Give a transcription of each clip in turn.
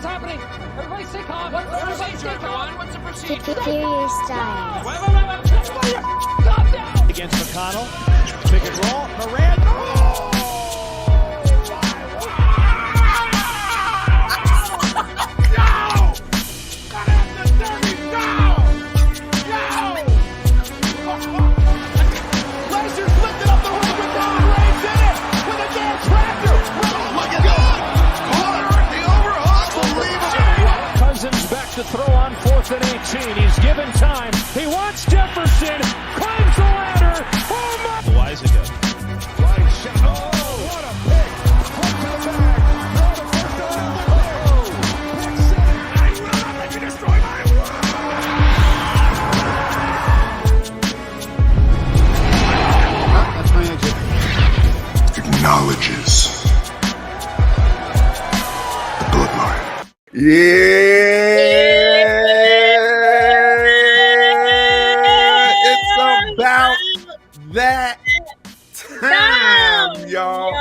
What's happening? Everybody stay calm. Everybody stay calm. What's the procedure? Superior Styles. Calm down. Against McConnell. Pick and roll. Moran. To throw on 4th and 18. He's given time. He wants Jefferson. Climbs the ladder. Oh my! Weisiger. Right shot. Oh, what a pick. Quick to the bag. Throw the first down. Oh, pick six. I will not let you destroy my world. That's my exit. Acknowledges the bloodline. Yeah, it's about that time, y'all.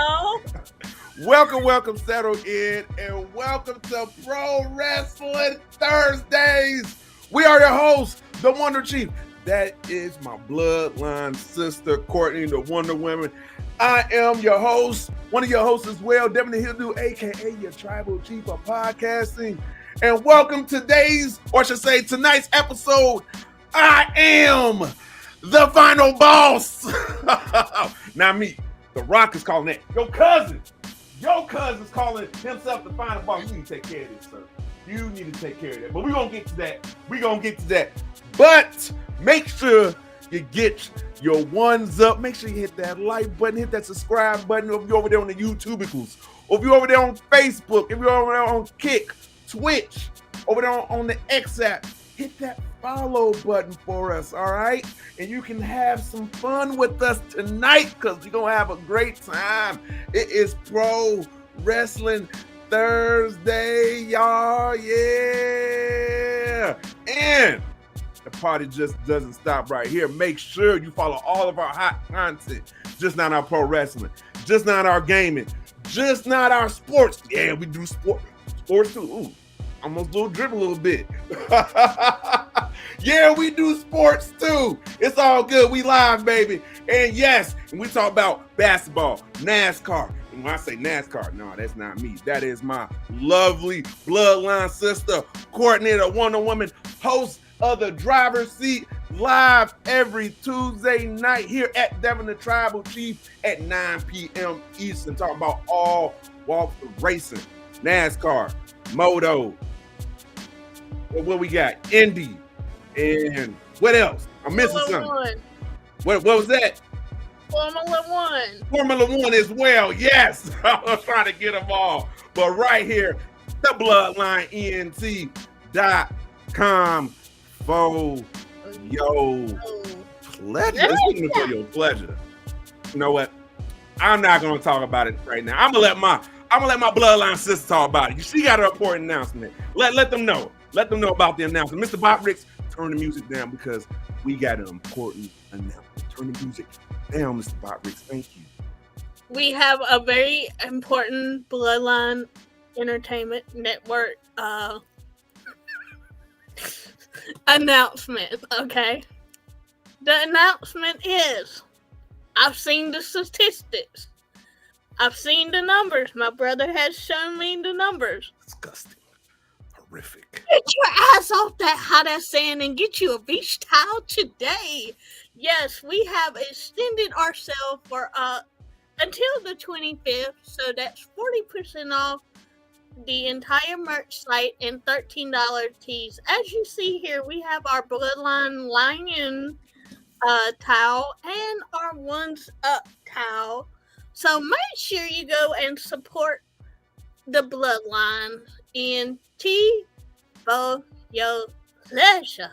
Welcome, settle in, and welcome to Pro Wrestling Thursdays. We are your hosts, the Wonder Chief. That is my bloodline sister, Courtney, the Wonder Woman. I am your host, one of your hosts as well, Devin the Hildu, aka your tribal chief of podcasting. And welcome to tonight's episode. I am the final boss. Not me. The Rock is calling that. Your cousin's calling himself the final boss. You need to take care of this, sir. You need to take care of that. But we're going to get to that. But make sure you get your ones up. Make sure you hit that like button, hit that subscribe button. If you're over there on the YouTubicals, or if you're over there on Facebook, if you're over there on Kick, Twitch, over there on the X app, hit that follow button for us, all right? And you can have some fun with us tonight because we're going to have a great time. It is Pro Wrestling Thursday, y'all. Yeah. And the party just doesn't stop right here. Make sure you follow all of our hot content. Just not our pro wrestling. Just not our gaming. Just not our sports. Yeah, we do sports too. Ooh, almost drip a little bit. Yeah, we do sports too. It's all good. We live, baby. And yes, and we talk about basketball, NASCAR. And when I say NASCAR, no, that's not me. That is my lovely bloodline sister, Courtney, the Wonder Woman, host of the Driver's Seat, live every Tuesday night here at Devin the Tribal Chief at 9 p.m. Eastern, talking about all walks of racing, NASCAR, Moto, what we got, Indy, and what else? I'm missing something. What was that? Formula One as well, yes. I was trying to get them all. But right here, the BloodlineENT.com. For your pleasure. It's for your pleasure. You know what? I'm not gonna talk about it right now. I'm gonna let my bloodline sister talk about it. She got her important announcement. Let them know. Let them know about the announcement. Mr. Botrix, turn the music down because we got an important announcement. Turn the music down, Mr. Botrix. Thank you. We have a very important Bloodline Entertainment Network announcement, okay? The announcement is, I've seen the statistics. I've seen the numbers. My brother has shown me the numbers. Disgusting. Horrific. Get your ass off that hot ass sand and get you a beach towel today. Yes, we have extended ourselves for until the 25th, so that's 40% off the entire merch site and $13 tees. As you see here, we have our Bloodline Lion towel and our Ones Up towel. So make sure you go and support the Bloodline in tea for your pleasure.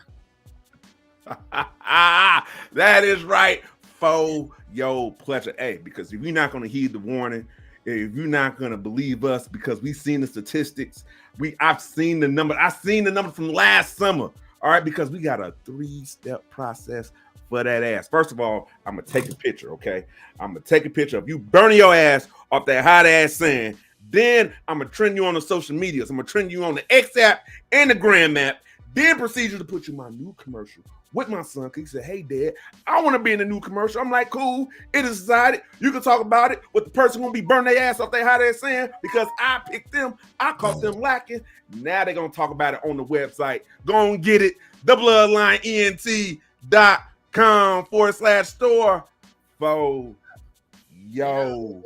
That is right, for your pleasure. Hey, because if you're not going to heed the warning, if you're not going to believe us because we've seen the statistics, I've seen the number. I've seen the number from last summer. All right, because we got a 3-step process for that ass. First of all, I'm going to take a picture, okay? I'm going to take a picture of you burning your ass off that hot ass sand. Then I'm going to trend you on the social medias. I'm going to trend you on the X app and the Gram app. Then proceed to put you my new commercial with my son. He said, hey, Dad, I want to be in the new commercial. I'm like, cool. It is decided. You can talk about it with the person who going to be burning their ass off their hot ass sand because I picked them. I caught them lacking. Now they're going to talk about it on the website. Go and get it. thebloodlineent.com/store. For yo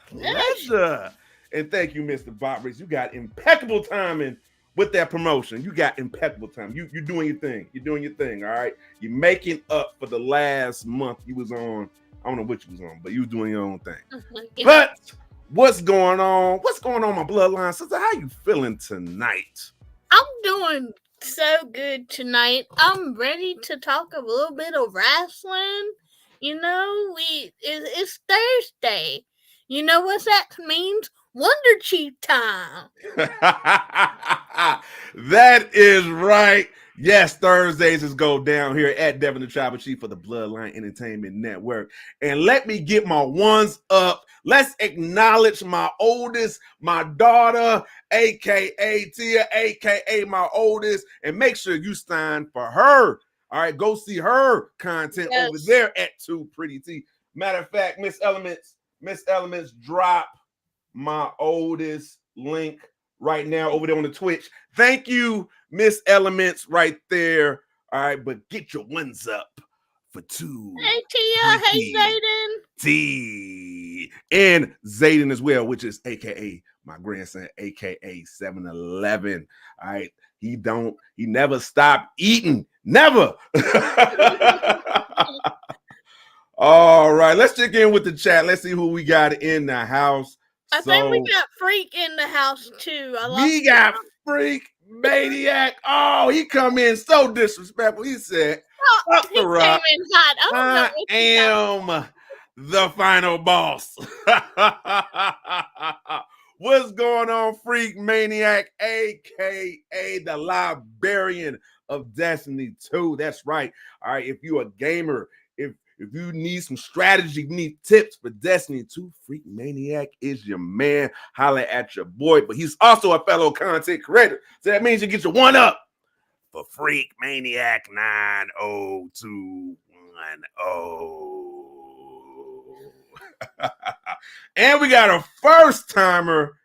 pleasure. And thank you, Mr. Bobrick. You got impeccable timing with that promotion. You got impeccable time. You're doing your thing. You're doing your thing. All right. You're making up for the last month you was on. I don't know what you was on, but you was doing your own thing. But what's going on? What's going on, my bloodline sister? How you feeling tonight? I'm doing so good tonight. I'm ready to talk a little bit of wrestling. You know, it's Thursday. You know what that means? Wonder Chief time. That is right. Yes, Thursdays is go down here at Devin the Tribal Chief for the Bloodline Entertainment Network. And let me get my ones up. Let's acknowledge my oldest, my daughter, a.k.a. Tia, a.k.a. my oldest, and make sure you sign for her. All right, go see her content over there at Too Pretty T. Matter of fact, Miss Elements, drop my oldest link right now over there on the Twitch. Thank you, Miss Elements, right there. All right, but get your ones up for Too. Hey, Tia. Hey, Zayden. T. And Zayden as well, which is AKA my grandson, AKA 7-Eleven. All right. He never stopped eating. Never. All right. Let's check in with the chat. Let's see who we got in the house. I think we got Freak in the house too. We got Freak Maniac. Oh, he come in so disrespectful. He said, "Up the rock. I am the final boss." What's going on, Freak Maniac, aka the Librarian of Destiny 2? That's right. All right. If you're a gamer, if you need some strategy, you need tips for Destiny 2, Freak Maniac is your man. Holla at your boy, but he's also a fellow content creator. So that means you get your one up for Freak Maniac 90210. And we got a first timer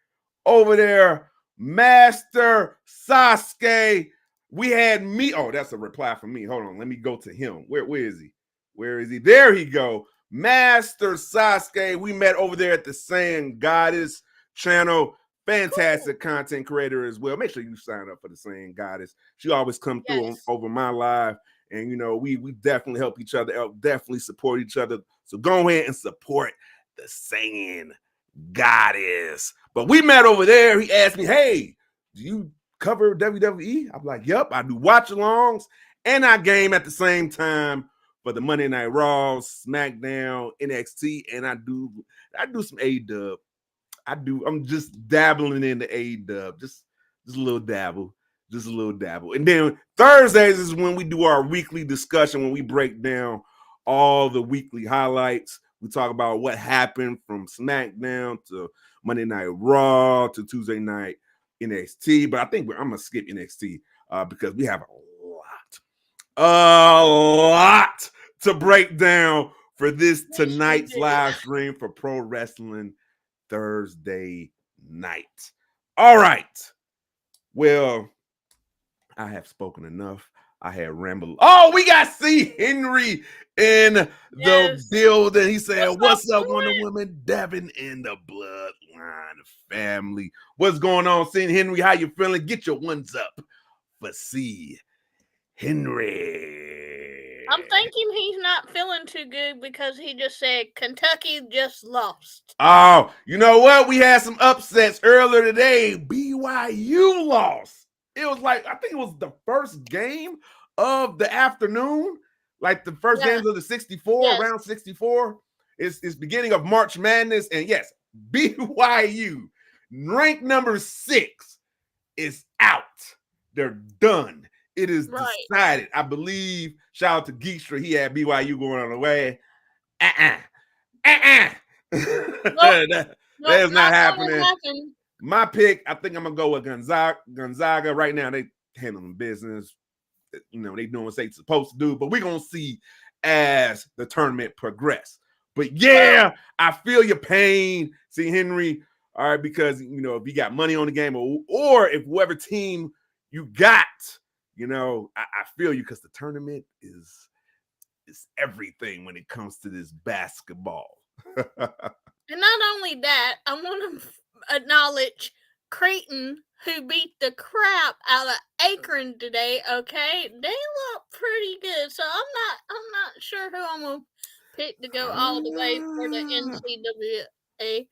over there, Master Sasuke. We had me. Oh, that's a reply from me. Hold on. Let me go to him. Where is he? Where is he? There he go. Master Sasuke. We met over there at the Saiyan Goddess channel. Fantastic content creator as well. Make sure you sign up for the Saiyan Goddess. She always comes through over my live. And, you know, we definitely help each other out, definitely support each other. So go ahead and support the Saiyan Goddess. But we met over there. He asked me, hey, do you cover WWE? I'm like, yep, I do watch-alongs. And I game at the same time for the Monday Night Raw, SmackDown, NXT, and I do some A-dub. I'm just dabbling in the A-dub, just a little dabble, And then Thursdays is when we do our weekly discussion, when we break down all the weekly highlights. We talk about what happened from SmackDown to Monday Night Raw to Tuesday night NXT, but I think I'm gonna skip NXT because we have a lot to break down for this tonight's live stream for Pro Wrestling Thursday night. All right. Well, I have spoken enough. I had rambled. Oh, we got C. Henry in the building. He said, what's up, Wonder Woman? Devin in the Bloodline family. What's going on, C. Henry? How you feeling? Get your ones up for C. Henry. I'm thinking he's not feeling too good because he just said Kentucky just lost. Oh, you know what? We had some upsets earlier today. BYU lost. It was like, I think it was the first game of the afternoon, like the first games of the 64, round 64. It's beginning of March Madness. And yes, BYU, ranked number 6, is out. They're done. It is decided. I believe, shout out to Geekstra, he had BYU going on the way. Nope, That is not not gonna happening. happen. My pick, I think I'm gonna go with Gonzaga. Right now, they handling business. You know, they doing what they're supposed to do, but we're gonna see as the tournament progress. But yeah, I feel your pain, see Henry. All right, because you know, if you got money on the game, or if whoever team you got, you know, I feel you because the tournament is everything when it comes to this basketball. And not only that, I want to acknowledge Creighton, who beat the crap out of Akron today. Okay, they look pretty good, so I'm not sure who I'm gonna pick to go all the way for the NCAA.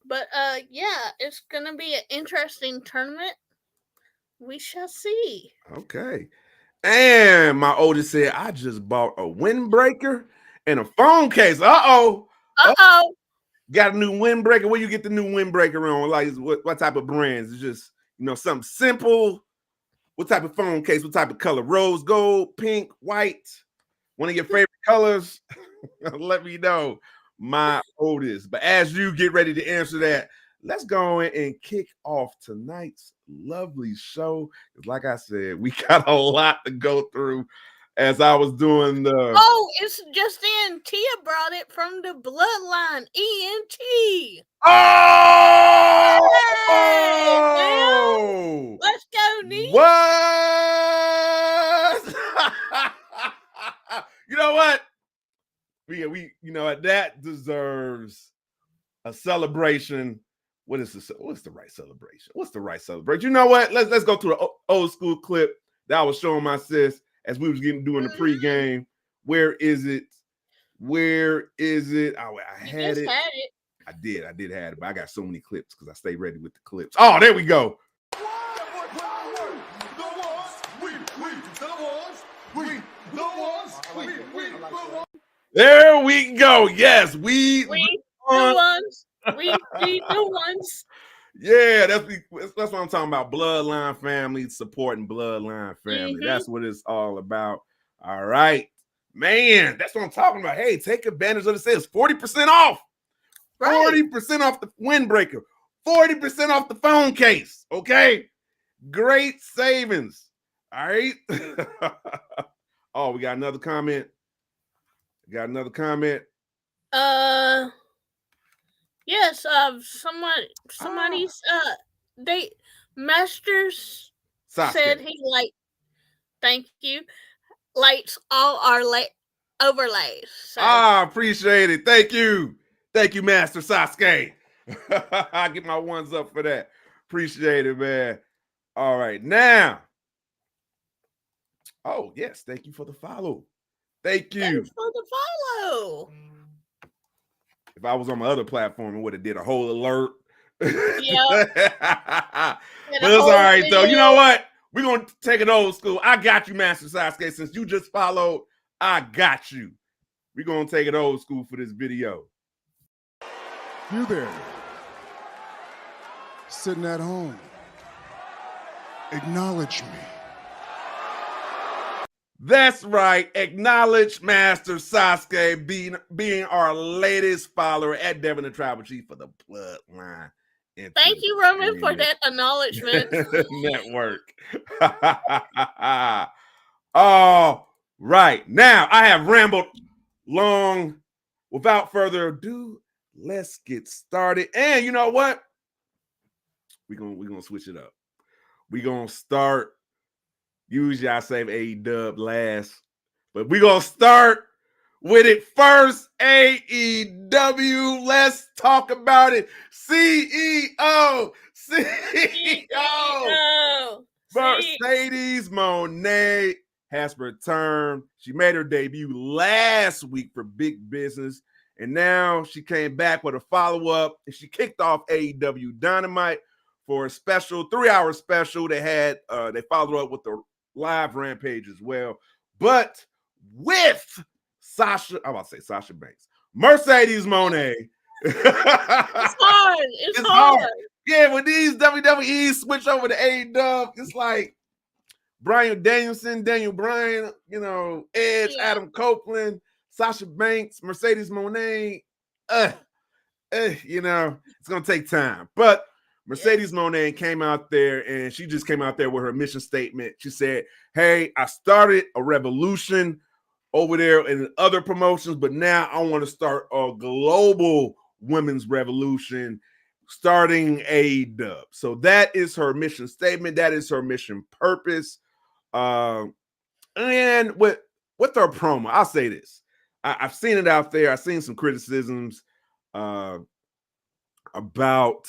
But yeah, it's gonna be an interesting tournament. We shall see. Okay. And my oldest said, I just bought a windbreaker and a phone case. Uh-oh. Uh-oh. Got a new windbreaker. Where you get the new windbreaker on? Like, what type of brands? It's just, you know, something simple. What type of phone case? What type of color? Rose gold, pink, white? One of your favorite colors? Let me know, my oldest. But as you get ready to answer that, let's go in and kick off tonight's lovely show. Like I said, we got a lot to go through as I was doing the... Oh, it's just in. Tia brought it from the bloodline, ENT. Oh! Hey, well, let's go, Niece. What? You know what? We you know what, that deserves a celebration. What's the right celebration? What's the right celebration? You know what? Let's go to the old school clip that I was showing my sis as we was doing the pregame. Where is it? Where is it? I had it. I did have it, but I got so many clips because I stay ready with the clips. Oh, there we go. There we go. Yes, we the ones. We the ones. Yeah, that's what I'm talking about. Bloodline family, supporting bloodline family. Mm-hmm. That's what it's all about. All right. Man, that's what I'm talking about. Hey, take advantage of the sales. 40% off. Right. 40% off the windbreaker. 40% off the phone case. Okay. Great savings. All right. Oh, we got another comment. Yes, somebody's they Masters Sasuke said he thank you, likes all our overlays. So. Appreciate it. Thank you, Master Sasuke. I get my ones up for that. Appreciate it, man. All right, now. Oh yes, thank you for the follow. Thank you. Thanks for the follow. If I was on my other platform, I would have did a whole alert. Yeah. But it's all right, though. You know what? We're going to take it old school. I got you, Master Sasuke. Since you just followed, I got you. We're going to take it old school for this video. You there, sitting at home, acknowledge me. That's right. Acknowledge Master Sasuke being our latest follower at Devin the Tribal Chief for the Bloodline. Thank you, Roman, for that acknowledgement. Network. All right. Now, I have rambled long. Without further ado, let's get started. And you know what? We're gonna switch it up. We're going to start. Usually I save AEW last, but we're going to start with it first. AEW, let's talk about it. CEO. Mercedes Moné has returned. She made her debut last week for Big Business, and now she came back with a follow-up, and she kicked off AEW Dynamite for a special 3-hour special. They followed up with the live Rampage as well, but with Sasha Banks, Mercedes Moné. It's hard. It's hard. Yeah, when these WWE switch over to AEW, it's like Bryan Danielson, Daniel Bryan, you know, Edge, Adam Copeland, Sasha Banks, Mercedes Moné. You know, It's gonna take time. But Mercedes Yes. Monet came out there and she just came out there with her mission statement. She said, "Hey, I started a revolution over there in other promotions, but now I want to start a global women's revolution starting AEW." So that is her mission statement. That is her mission purpose. Uh, and with her promo, I'll say this. I've seen it out there. I've seen some criticisms uh, about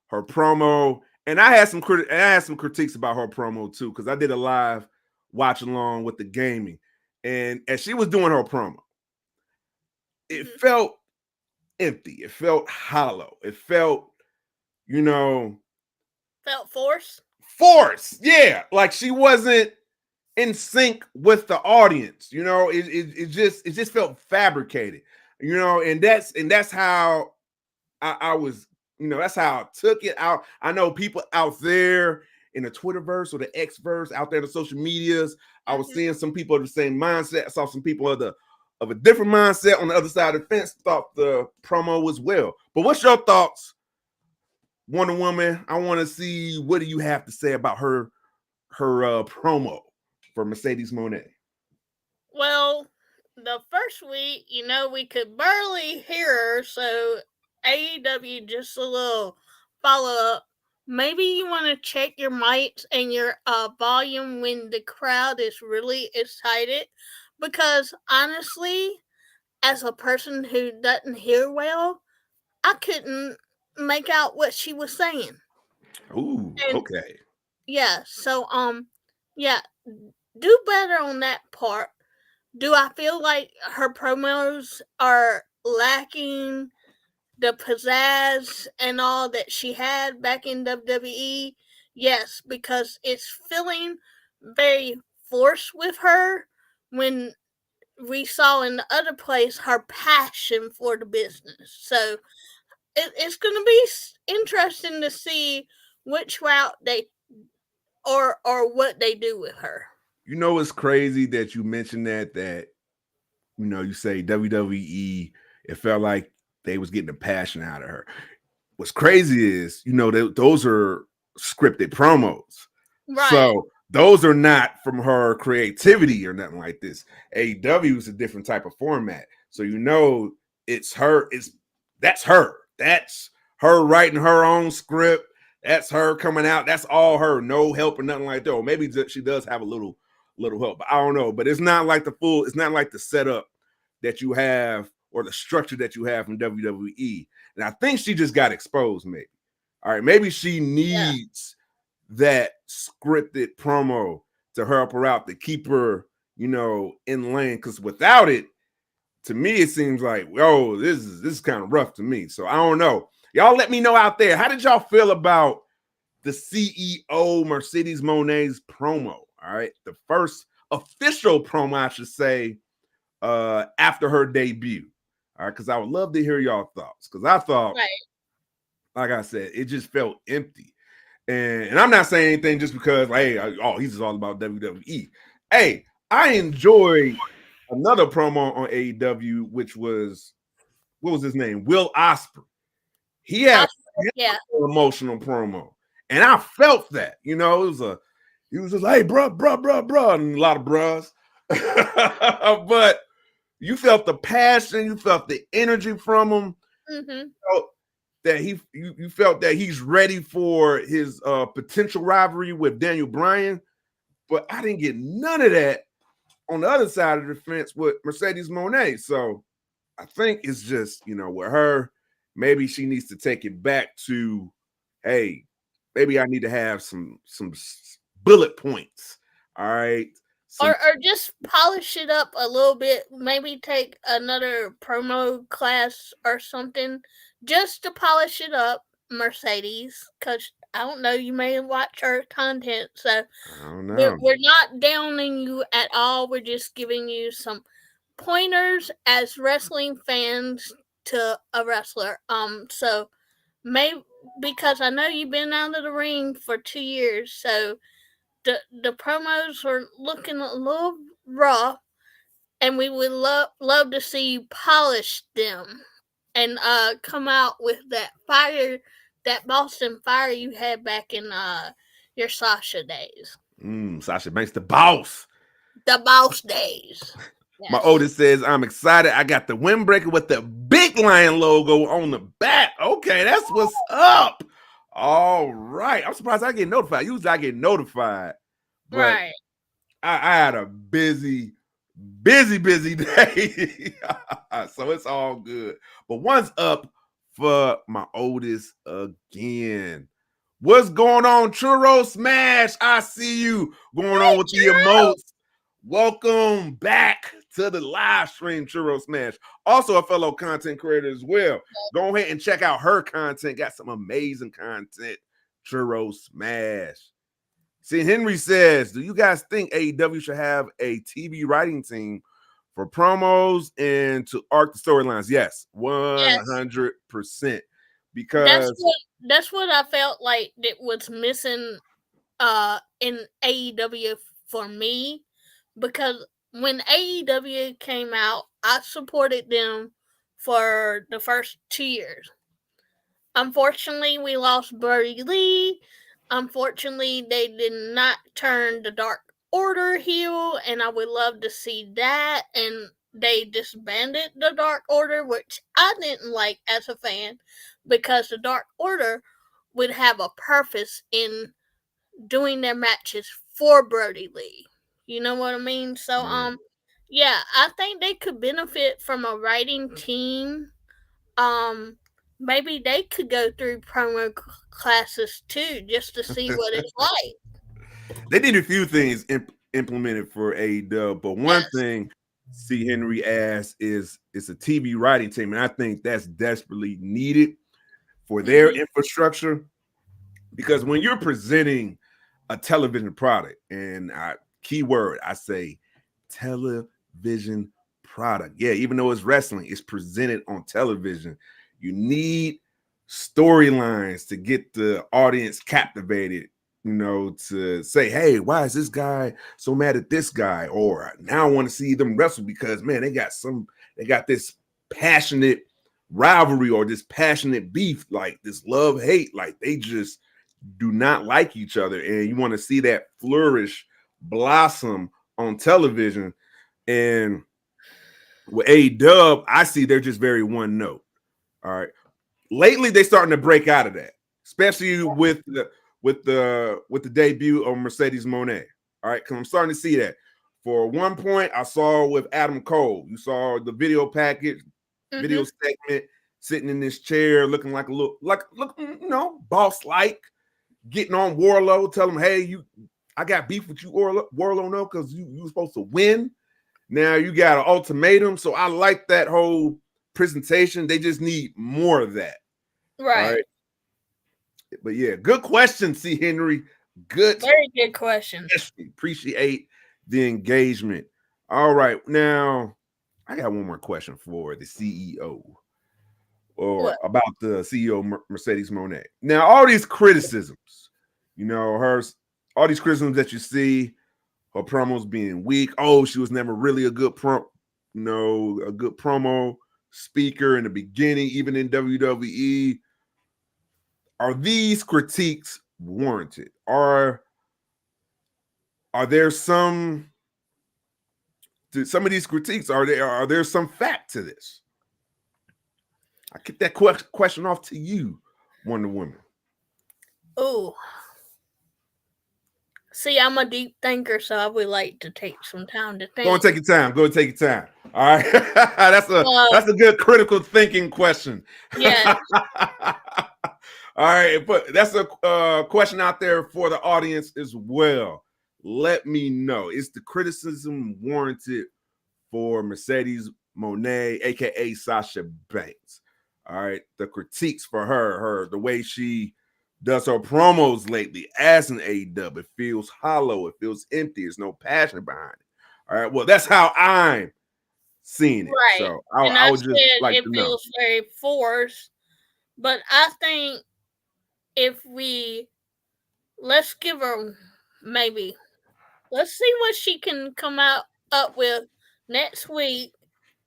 her promo, and I had some critiques about her promo too, because I did a live watch along with the gaming, and as she was doing her promo, it Mhm. felt empty. It felt hollow. It felt, you know, Felt force. forced. Yeah, like she wasn't in sync with the audience. It just felt fabricated. And that's how I was, that's how I took it out. I know people out there in the Twitterverse or the Xverse out there in the social medias. I was Mhm. seeing some people of the same mindset. I saw some people of a different mindset on the other side of the fence thought the promo was well. But what's your thoughts, Wonder Woman? I want to see, what do you have to say about her promo for Mercedes Monet? Well, the first week, we could barely hear her, so AEW just a little follow up. Maybe you want to check your mics and your volume when the crowd is really excited, because honestly, as a person who doesn't hear well, I couldn't make out what she was saying. Ooh, And okay. yeah, so yeah, do better on that part. Do I feel like her promos are lacking the pizzazz and all that she had back in WWE? Yes, because it's feeling very forced with her when we saw in the other place her passion for the business. So it's going to be interesting to see which route they or what they do with her. It's crazy that you mentioned that you say WWE, it felt like they was getting the passion out of her. What's crazy is, those are scripted promos. Right. So those are not from her creativity or nothing like this. AEW is a different type of format. So it's her, that's her. That's her writing her own script. That's her coming out. That's all her. No help or nothing like that. Or maybe she does have a little help. But I don't know. But it's not like the setup that you have or the structure that you have from WWE. And I think she just got exposed, maybe. All right, maybe she Yeah. needs that scripted promo to help her out, to keep her, in lane. Because without it, to me, it seems like, oh, this is kind of rough to me. So I don't know. Y'all let me know out there. How did y'all feel about the CEO Mercedes Monet's promo? All right, the first official promo, I should say, after her debut. All right, because I would love to hear y'all thoughts. Because I thought, Right. like I said, it just felt empty. And I'm not saying anything just because, hey, he's just all about WWE. Hey, I enjoyed another promo on AEW, which was, what was his name? Will Ospreay. He had Yeah. an emotional promo, and I felt that. He was just like, hey, bruh, and a lot of bruhs. But you felt the passion, you felt the energy from him. Mhm. Felt that you felt that he's ready for his potential rivalry with Daniel Bryan, but I didn't get none of that on the other side of the fence with Mercedes Monet. So I think it's just, with her, maybe she needs to take it back to, hey, maybe I need to have some bullet points. All right. Some Or just polish it up a little bit. Maybe take another promo class or something just to polish it up, Mercedes. Because I don't know, you may watch our content, so I don't we're know. we're not downing you at all. We're just giving you some pointers as wrestling fans to a wrestler. So maybe because I know you've been out of the ring for 2 years, so the promos are looking a little rough, and we would love to see you polish them and come out with that fire, that Boston fire you had back in your Sasha days, Sasha Banks, the boss. the boss days. My Yes. oldest says, I'm excited. I got the windbreaker with the big lion logo on the back. Okay, that's what's up. All right. I'm surprised I get notified. Usually I get notified. But Right. I had a busy day. So it's all good. But one's up for my oldest again. What's going on, Churro Smash? I see you going on with the emotes. Welcome back to the live stream, Churro Smash. Also a fellow content creator as well. Go ahead and check out her content. Got some amazing content. Churro Smash. See, Henry says, do you guys think AEW should have a TV writing team for promos and to arc the storylines? Yes, 100%. Because that's what I felt like that was missing in AEW for me, because when AEW came out, I supported them for the first 2 years. Unfortunately, we lost Brody Lee. Unfortunately, they did not turn the Dark Order heel, and I would love to see that. And they disbanded the Dark Order, which I didn't like as a fan, because the Dark Order would have a purpose in doing their matches for Brody Lee. You know what I mean? So, yeah, I think they could benefit from a writing team. Maybe they could go through promo classes too, just to see what it's like. they need a few things implemented for AEW, but one Yes. thing C. Henry asked is it's a TV writing team, and I think that's desperately needed for their infrastructure, because when you're presenting a television product, and keyword I say television product, yeah, even though it's wrestling, it's presented on television. You need storylines to get the audience captivated, to say, hey, why is this guy so mad at this guy? Or now I want to see them wrestle because, man, they got this passionate rivalry or this passionate beef, like this love hate, like they just do not like each other, and you want to see that flourish, blossom on television. And with AEW, I see they're just very one note. All right. Lately, they're starting to break out of that, especially with the debut of Mercedes Moné. All right, because I'm starting to see that. For one point, I saw with Adam Cole, you saw the video package, video segment, sitting in this chair, looking like boss-like, getting on Warlow, tell him, hey, I got beef with you, Warlow, no, because you were supposed to win. Now you got an ultimatum. So I like that whole presentation. They just need more of that. Right. But yeah, good question, C. Henry. Very good question. Appreciate the engagement. All right. Now, I got one more question for the CEO. Or about the CEO Mercedes Moné. Now, all these criticisms, all these criticisms that you see, her promos being weak. Oh, she was never really a good promo speaker in the beginning, even in WWE. Are these critiques warranted? Are there some of these critiques? Are there some fact to this? I kick that question off to you, Wonder Woman. Oh, see, I'm a deep thinker, so I would like to take some time to think. Go and take your time. All right, that's a good critical thinking question. Yeah. All right, but that's a question out there for the audience as well. Let me know, is the criticism warranted for Mercedes Moné, aka Sasha Banks? All right, the critiques for her, the way she does her promos lately as an AEW, it feels hollow, it feels empty, there's no passion behind it. All right, well, that's how I'm seeing it. Right. So I would just like it to know. feels very forced, but I think if let's give her let's see what she can come up with next week,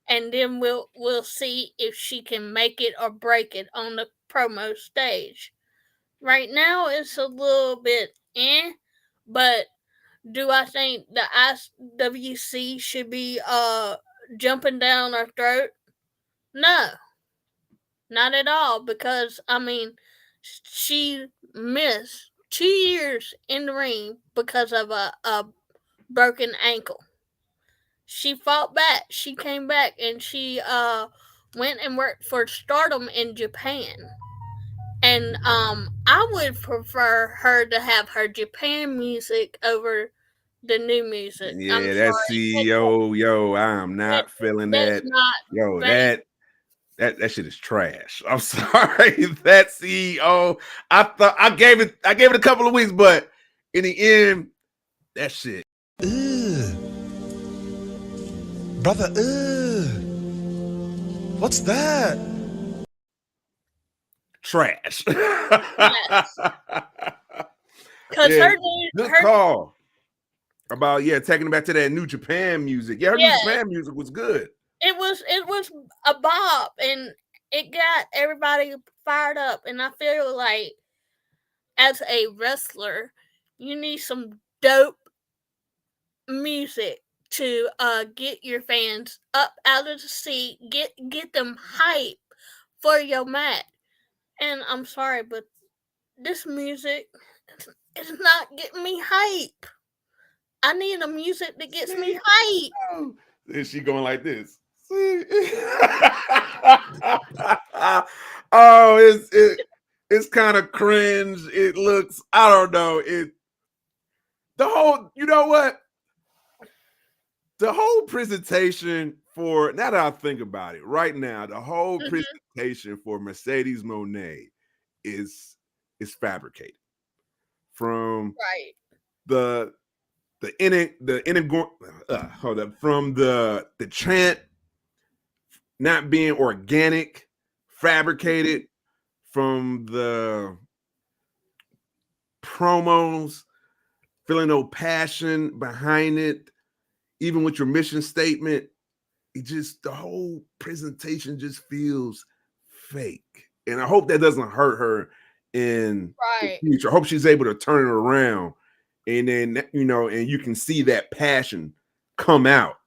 and then we'll see if she can make it or break it on the promo stage. Right now, it's a little bit but do I think the IWC should be jumping down our throat? No, not at all. Because I mean, she missed 2 years in the ring because of a broken ankle. She fought back. She came back and she went and worked for Stardom in Japan. And I would prefer her to have her Japan music over the new music. I'm Yeah, that sorry, CEO, yo, I'm not feeling that's that. not Yo, bang. that shit is trash. I'm sorry. That CEO, I gave it a couple of weeks, but in the end, that shit. Brother, what's that? Trash. Yes, because Yeah, her new good her call about taking it back to that New Japan music. Yeah, her New yeah, Japan music was good. it was a bop, and it got everybody fired up. And I feel like as a wrestler, you need some dope music to get your fans up out of the seat, get them hype for your match. And I'm sorry, but this music is not getting me hype. I need a music that gets me See, hype. oh, is she going like this? See? Oh, it's kind of cringe. It looks, I don't know. The whole, you know what? The whole presentation for, now that I think about it, right now, the whole Mhm. presentation for Mercedes Moné is fabricated from Right. the hold up, from the chant not being organic, fabricated, from the promos, feeling no passion behind it, even with your mission statement. It just, the whole presentation just feels fake. And I hope that doesn't hurt her in the Right. future. I hope she's able to turn it around. And then, and you can see that passion come out.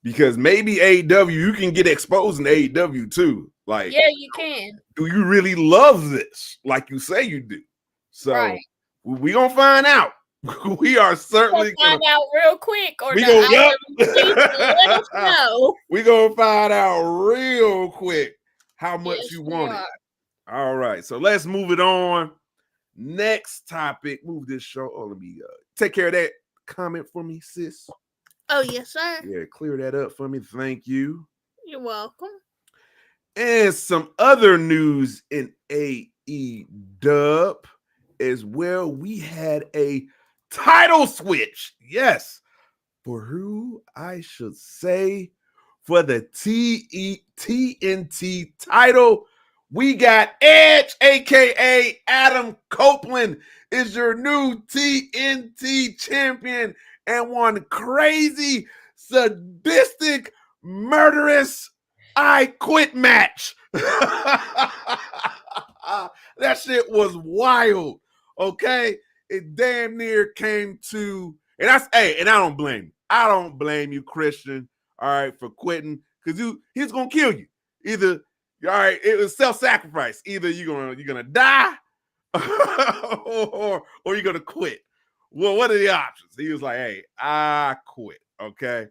Because maybe AEW, you can get exposed in AEW too. Like, Yeah, you can. do you really love this like you say you do? So Right. we gonna find out. We are We're gonna certainly find out real quick, or we the gonna IWC will let us yep. know. We gonna find out real quick how much Yes, you we want it. are. All right, so let's move it on. Next topic. Move this show. Oh, let me take care of that comment for me, sis. Oh, yes, sir. Yeah, clear that up for me. Thank you. You're welcome. And some other news in AEW as well. We had a title switch. Yes, for who I should say for the TNT title. We got Edge, aka Adam Copeland, is your new TNT champion, and one crazy, sadistic, murderous I quit match. That shit was wild. Okay. It damn near came to, and and I don't blame you. I don't blame you, Christian, all right, for quitting. Because he's gonna kill you. Either, all right, it was self-sacrifice. Either you're gonna die or you're gonna quit. Well, what are the options? He was like, hey, I quit. Okay.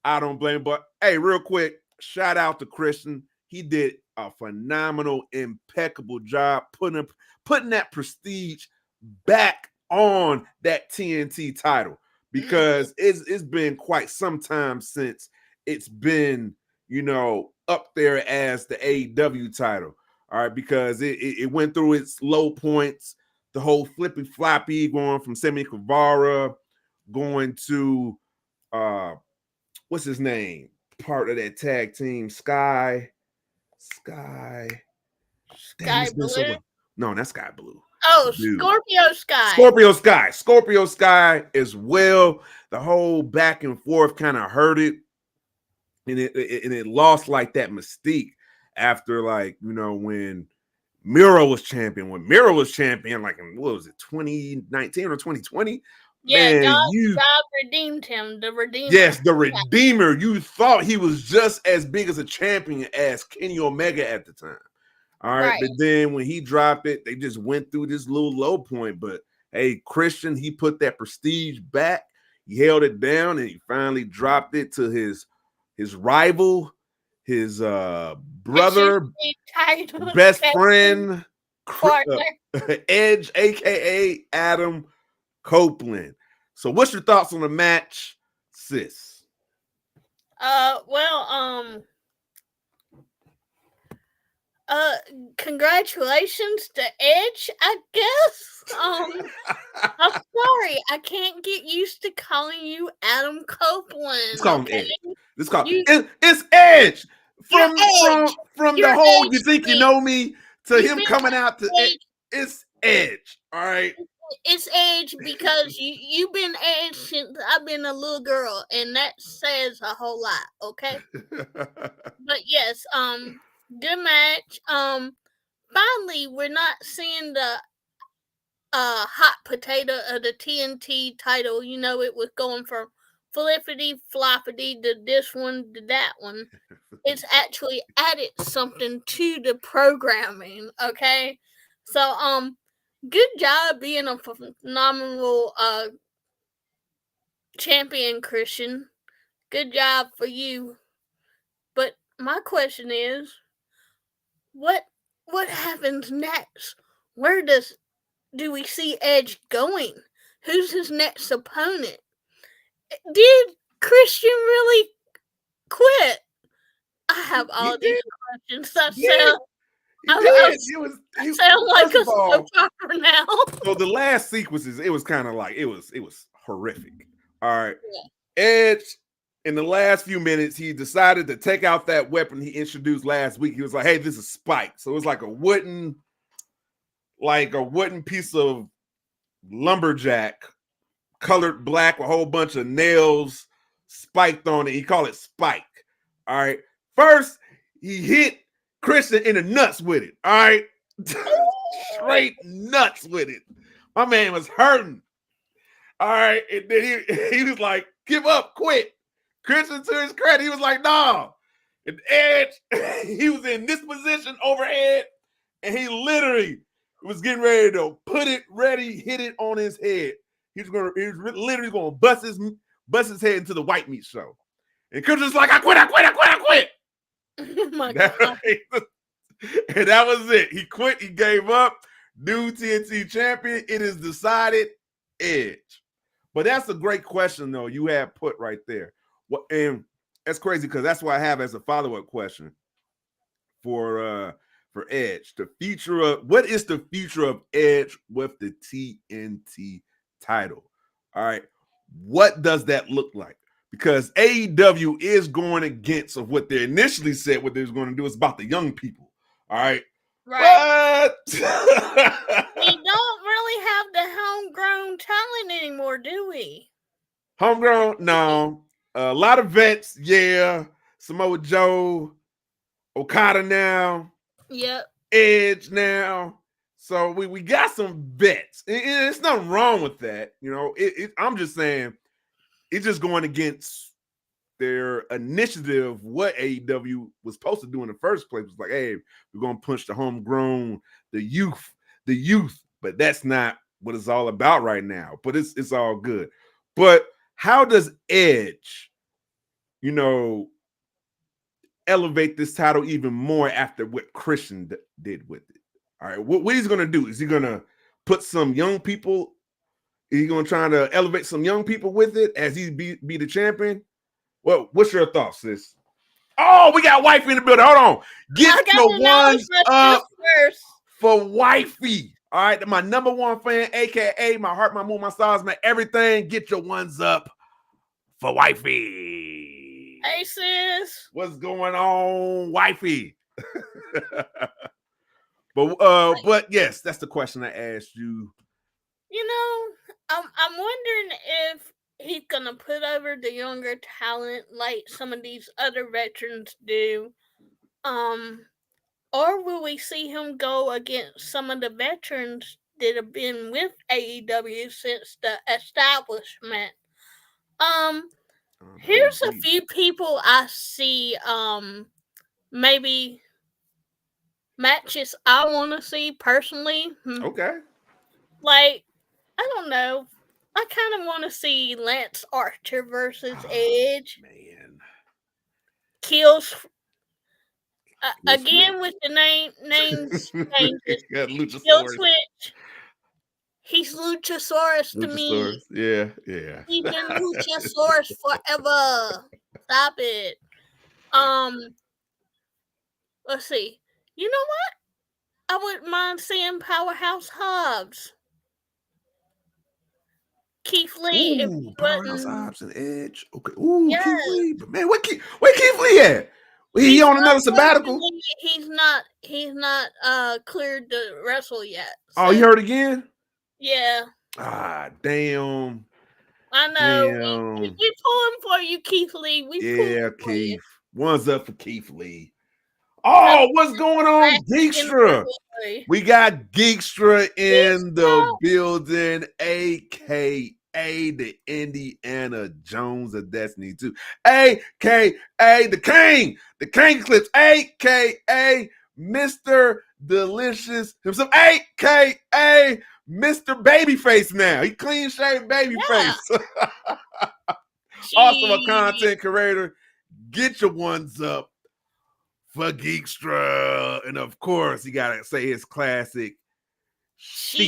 I don't blame him. But hey, real quick, shout out to Christian. He did a phenomenal, impeccable job putting that prestige back on that TNT title, because it's been quite some time since it's been, up there as the AEW title. All right, because it went through its low points, the whole flippy floppy going from Sammy Guevara going to what's his name? Part of that tag team, Sky. Damn, Sky he's been so Blue. well. No, that's Sky Blue. Oh, Dude. Scorpio Sky. Scorpio Sky as well. The whole back and forth kind of hurt it. and it lost like that mystique after, like, when Miro was champion. When Miro was champion, like in, what was it, 2019 or 2020? Yeah, Man, God redeemed him, the Redeemer. yes, the Redeemer. You thought he was just as big as a champion as Kenny Omega at the time. All right, but then when he dropped it, they just went through this little low point. But hey, Christian, he put that prestige back. He held it down, and he finally dropped it to his rival, his brother, best friend, Edge, aka Adam Copeland. So, what's your thoughts on the match, sis? Congratulations to Edge, I guess. I'm sorry, I can't get used to calling you Adam Copeland. Let's call him Edge. Let's call it's Edge. From the whole "you think you know me" to him coming out to it's Edge. All right. It's Edge because you've been Edge since I've been a little girl, and that says a whole lot. Okay. But yes, good match. Finally, we're not seeing the hot potato of the TNT title. It was going from flippity floppity to this one to that one. It's actually added something to the programming. Okay, so good job being a phenomenal champion, Christian. Good job for you. But my question is, what happens next? Where do we see Edge going? Who's his next opponent? Did Christian really quit? I have all these questions. I sound like a soap opera now. So the last sequences, it was kind of like it was horrific. All right. Yeah. Edge, in the last few minutes, he decided to take out that weapon he introduced last week. He was like, hey, this is Spike. So it was like a wooden piece of lumberjack colored black with a whole bunch of nails spiked on it. He called it Spike. All right. First, he hit Christian in the nuts with it. All right. Straight nuts with it. My man was hurting. All right. And then he was like, give up, quit. Christian, to his credit, he was like, nah. And Edge, he was in this position overhead, and he literally was getting ready to hit it on his head. He was literally going to bust his head into the white meat show. And Christian's like, I quit. Oh my God. And that was it. He quit. He gave up. New TNT champion. It is decided, Edge. But that's a great question, though, you have put right there. And that's crazy because that's what I have as a follow-up question for Edge. What is the future of Edge with the TNT title? All right. What does that look like? Because AEW is going against of what they initially said what they was going to do is about the young people. All right. Right. But we don't really have the homegrown talent anymore, do we? Homegrown? No. A lot of vets, yeah. Samoa Joe, Okada now. Yep. Edge now. So we got some vets. And it's nothing wrong with that. I'm just saying it's just going against their initiative, what AEW was supposed to do in the first place. It was like, hey, we're going to push the homegrown, the youth. But that's not what it's all about right now. But it's all good. But how does Edge, elevate this title even more after what Christian did with it? All right, what he's going to do? Is he going to put some young people? Is he going to try to elevate some young people with it as he be the champion? Well, what's your thoughts, sis? Oh, we got wifey in the building. Hold on. Get your ones up for wifey. All right, my number one fan, a.k.a. my heart, my moon, my stars, my everything. Get your ones up for wifey. Hey, sis. What's going on, wifey? But yes, that's the question I asked you. I'm wondering if he's gonna put over the younger talent like some of these other veterans do? Or will we see him go against some of the veterans that have been with AEW since the establishment? Um, Here's a Indeed. few people I see maybe matches I want to see personally. Okay. Like, I don't know. I kind of want to see Lance Archer versus Edge. Man. Kills Will Smith. again with the names changes. Got Kill Luchasaurus. switch. He's Luchasaurus to me. Luchasaurus. Yeah, yeah. He's been Luchasaurus forever. Stop it. Let's see. You know what? I wouldn't mind seeing Powerhouse Hobbs. Keith Lee, if Ooh, he Powerhouse wasn't. Hobbs and Edge. Okay. Ooh, Keith Yes. Lee. But man, where Keith Lee at? He He's on another not sabbatical? working. He's not cleared to wrestle yet. Oh, you heard again? Yeah. Ah, damn. I know. Damn. We pulling for you, Keith Lee. We pulling Yeah, for you. Keith. One's up for Keith Lee. Oh, what's going on, Geekstra? We got Geekstra in the building, aka the Indiana Jones of Destiny 2, aka the King Clips, aka Mr. Delicious himself, aka Mr. Babyface now. He clean shaved Babyface. Also a content creator. Get your ones up for Geekstra. And of course, you gotta say his classic shit.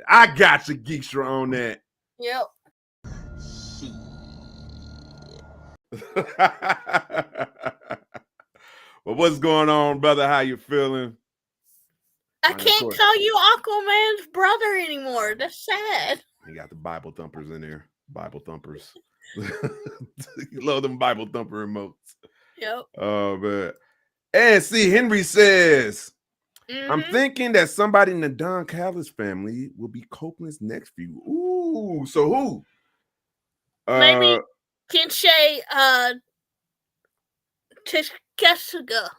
I got you, Geekstra, on that. Yep. Well, what's going on, brother? How you feeling? I can't call you Aquaman's brother anymore. That's sad. You got the Bible thumpers in there. Bible thumpers. You love them Bible thumper emotes. Yep. Oh, man. And see, Henry says, I'm thinking that somebody in the Don Callis family will be Copeland's next feud. Ooh, so who? Maybe Kinshay Tishkesiga.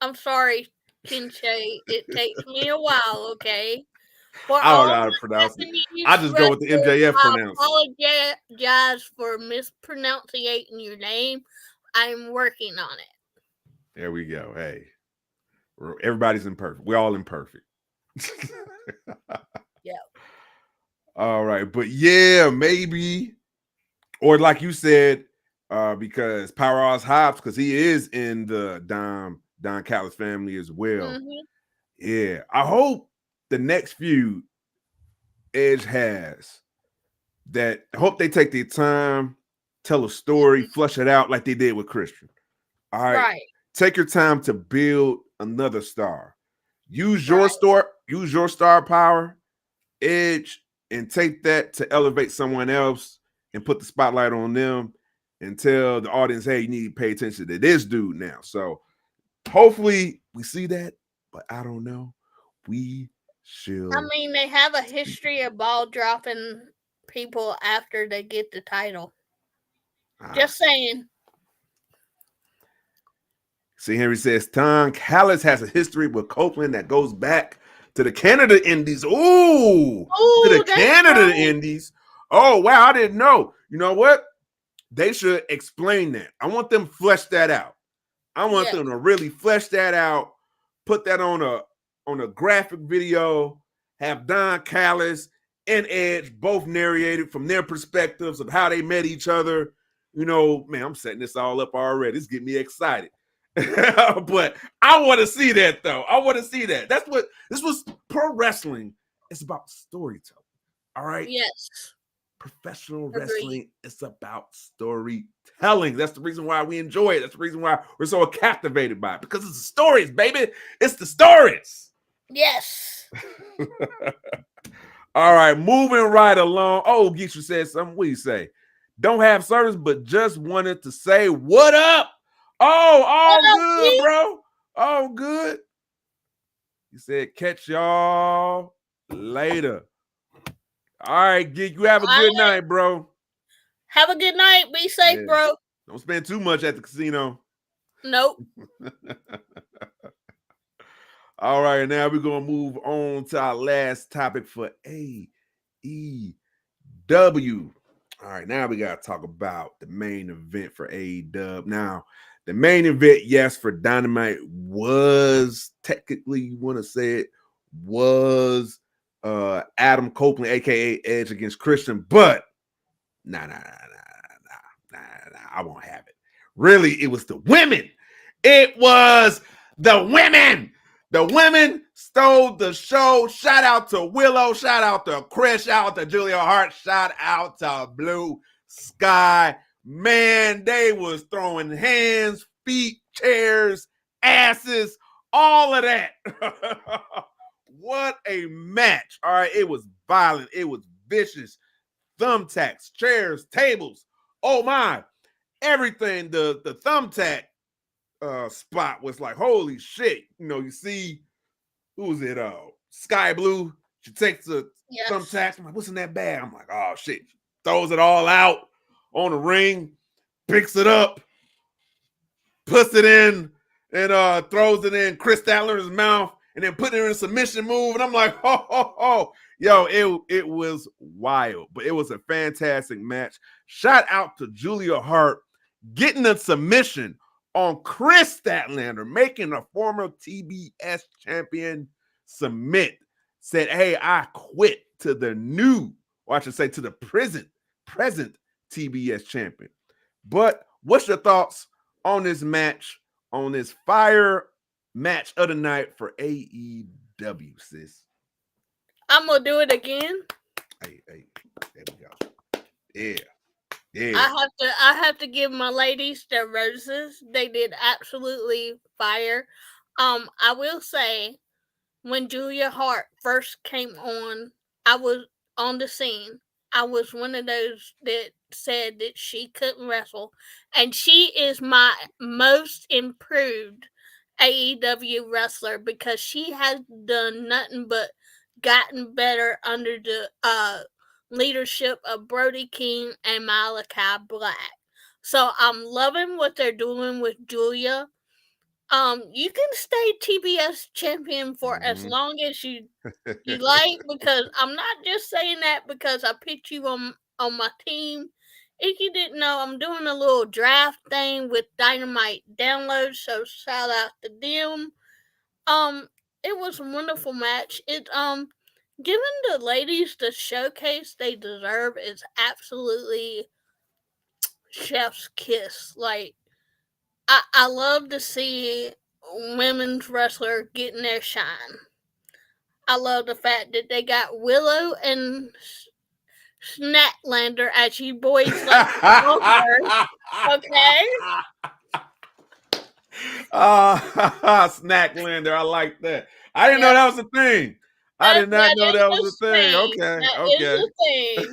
I'm sorry, Kinshay. It takes me a while, okay? For I don't all know how to the pronounce it. Japanese I just go with the MJF pronounce. I apologize for mispronouncing your name. I'm working on it. There we go. Hey, everybody's imperfect. We're all imperfect. Yeah. All right, but yeah, maybe, or like you said, because Powerhouse Hobbs, because he is in the Don Callis family as well. Yeah, I hope the next feud Edge has that. I hope they take their time, tell a story, flush it out like they did with Christian. All right. Take your time to build another star. Use your star power, Edge, and take that to elevate someone else and put the spotlight on them and tell the audience, hey, you need to pay attention to this dude now. So hopefully we see that, but I don't know. We shall. I mean, they have a history of ball dropping people after they get the title. Just saying. See, Henry says, Don Callis has a history with Copeland that goes back to the Canada Indies. Ooh, to the Canada Indies. Oh, wow, I didn't know. You know what? They should explain that. I want them to flesh that out. I want them to really flesh that out, put that on a graphic video, have Don Callis and Edge both narrated from their perspectives of how they met each other. You know, man, I'm setting this all up already. It's getting me excited. But I want to see that, though. I want to see that. This was pro wrestling. It's about storytelling. All right? Yes. Professional wrestling is about storytelling. That's the reason why we enjoy it. That's the reason why we're so captivated by it. Because it's the stories, baby. It's the stories. Yes. All right, moving right along. Oh, Geisha said something. What do you say? Don't have service, but just wanted to say, what up? Oh, all good, bro. All good. He said, catch y'all later. All right, Geek. You have a good night, bro. Have a good night. Be safe, bro. Don't spend too much at the casino. Nope. All right, now we're going to move on to our last topic for AEW. All right, now we got to talk about the main event for AEW. Now, the main event, yes, for Dynamite was technically, you want to say it, was Adam Copeland, a.k.a. Edge against Christian, but nah, I won't have it. Really, it was the women. It was the women. The women stole the show. Shout out to Willow. Shout out to Chris. Shout out to Julia Hart. Shout out to Blue Sky. Man, they was throwing hands, feet, chairs, asses, all of that. What a match. All right, it was violent. It was vicious. Thumbtacks, chairs, tables. Oh my. Everything. The thumbtack spot was like, holy shit. You know, you see, who was it? Sky Blue. She takes the thumbtacks. I'm like, what's in that bag? I'm like, oh shit. Throws it all out on the ring, picks it up, puts it in, and throws it in Chris Statler's mouth, and then put it in a submission move. And I'm like, ho. Yo, it was wild, but it was a fantastic match. Shout out to Julia Hart getting a submission on Chris Statlander, making a former TBS champion submit. Said, hey, I quit to the new, or I should say to the present TBS champion. But what's your thoughts on this match, on this fire match of the night for AEW, sis? I'm gonna do it again. Hey, there we go. Yeah. I have to give my ladies their roses. They did absolutely fire. I will say, when Julia Hart first came on, I was on the scene. I was one of those that said that she couldn't wrestle, and she is my most improved AEW wrestler because she has done nothing but gotten better under the leadership of Brody King and Malachi Black. So I'm loving what they're doing with Julia. You can stay TBS champion for as long as you like, because I'm not just saying that because I picked you on my team. If you didn't know, I'm doing a little draft thing with Dynamite Downloads, so shout out to them. It was a wonderful match. Giving the ladies the showcase they deserve is absolutely chef's kiss. Like, I love to see women's wrestler getting their shine. I love the fact that they got Willow and Snacklander, as you boys like to call her. Okay? Snacklander, I like that. I didn't know that was a thing. I did not know that was a thing. Okay. Is a thing.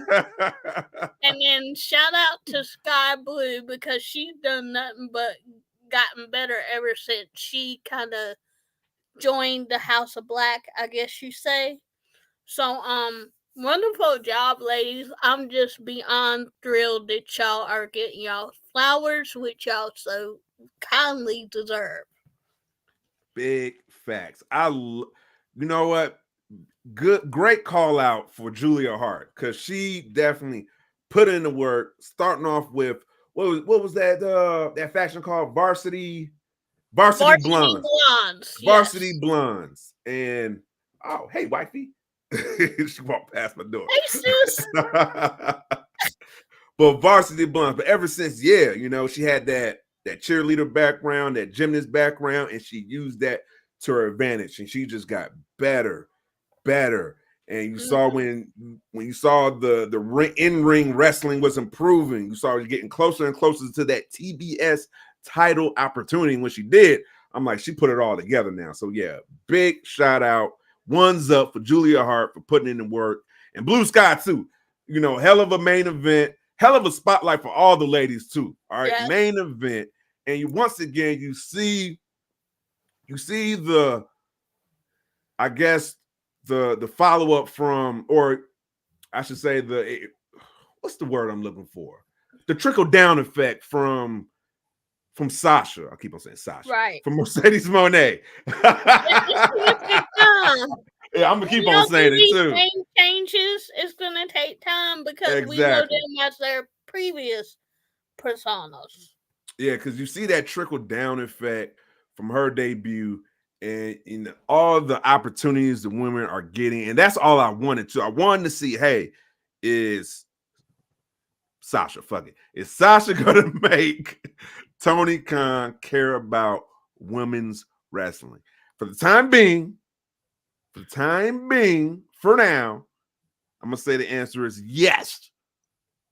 And then shout out to Sky Blue because she's done nothing but gotten better ever since she kind of joined the House of Black, I guess you say. So, wonderful job, ladies. I'm just beyond thrilled that y'all are getting y'all flowers, which y'all so kindly deserve. Big facts. You know what? Great call out for Julia Hart, because she definitely put in the work. Starting off with what was that faction called? Varsity Blondes. Varsity Blondes. And oh, hey, wifey. She walked past my door. Hey, sis. But Varsity Blondes. But ever since, yeah, you know, she had that cheerleader background, that gymnast background, and she used that to her advantage. And she just got better. And you saw when you saw the in-ring wrestling was improving, you saw her getting closer and closer to that TBS title opportunity. When she did, I'm like, she put it all together now. So yeah, big shout out, ones up for Julia Hart for putting in the work, and Blue Sky too. You know, hell of a main event, hell of a spotlight for all the ladies too. All right, yes. Main event, and once again you see the, I guess, the follow-up from, or I should say what's the word I'm looking for? The trickle down effect from Sasha. I keep on saying Sasha. Right. From Mercedes Moné. It's gonna take time. Yeah, I'm gonna keep When on y'all do saying it these too. name changes, it's gonna take time because we know Exactly. them as their previous personas. Yeah, because you see that trickle down effect from her debut and all the opportunities the women are getting. And that's all I wanted to. I wanted to see, hey, is Sasha, fuck it. Is Sasha gonna make Tony Khan care about women's wrestling? For the time being, for now, I'm gonna say the answer is yes.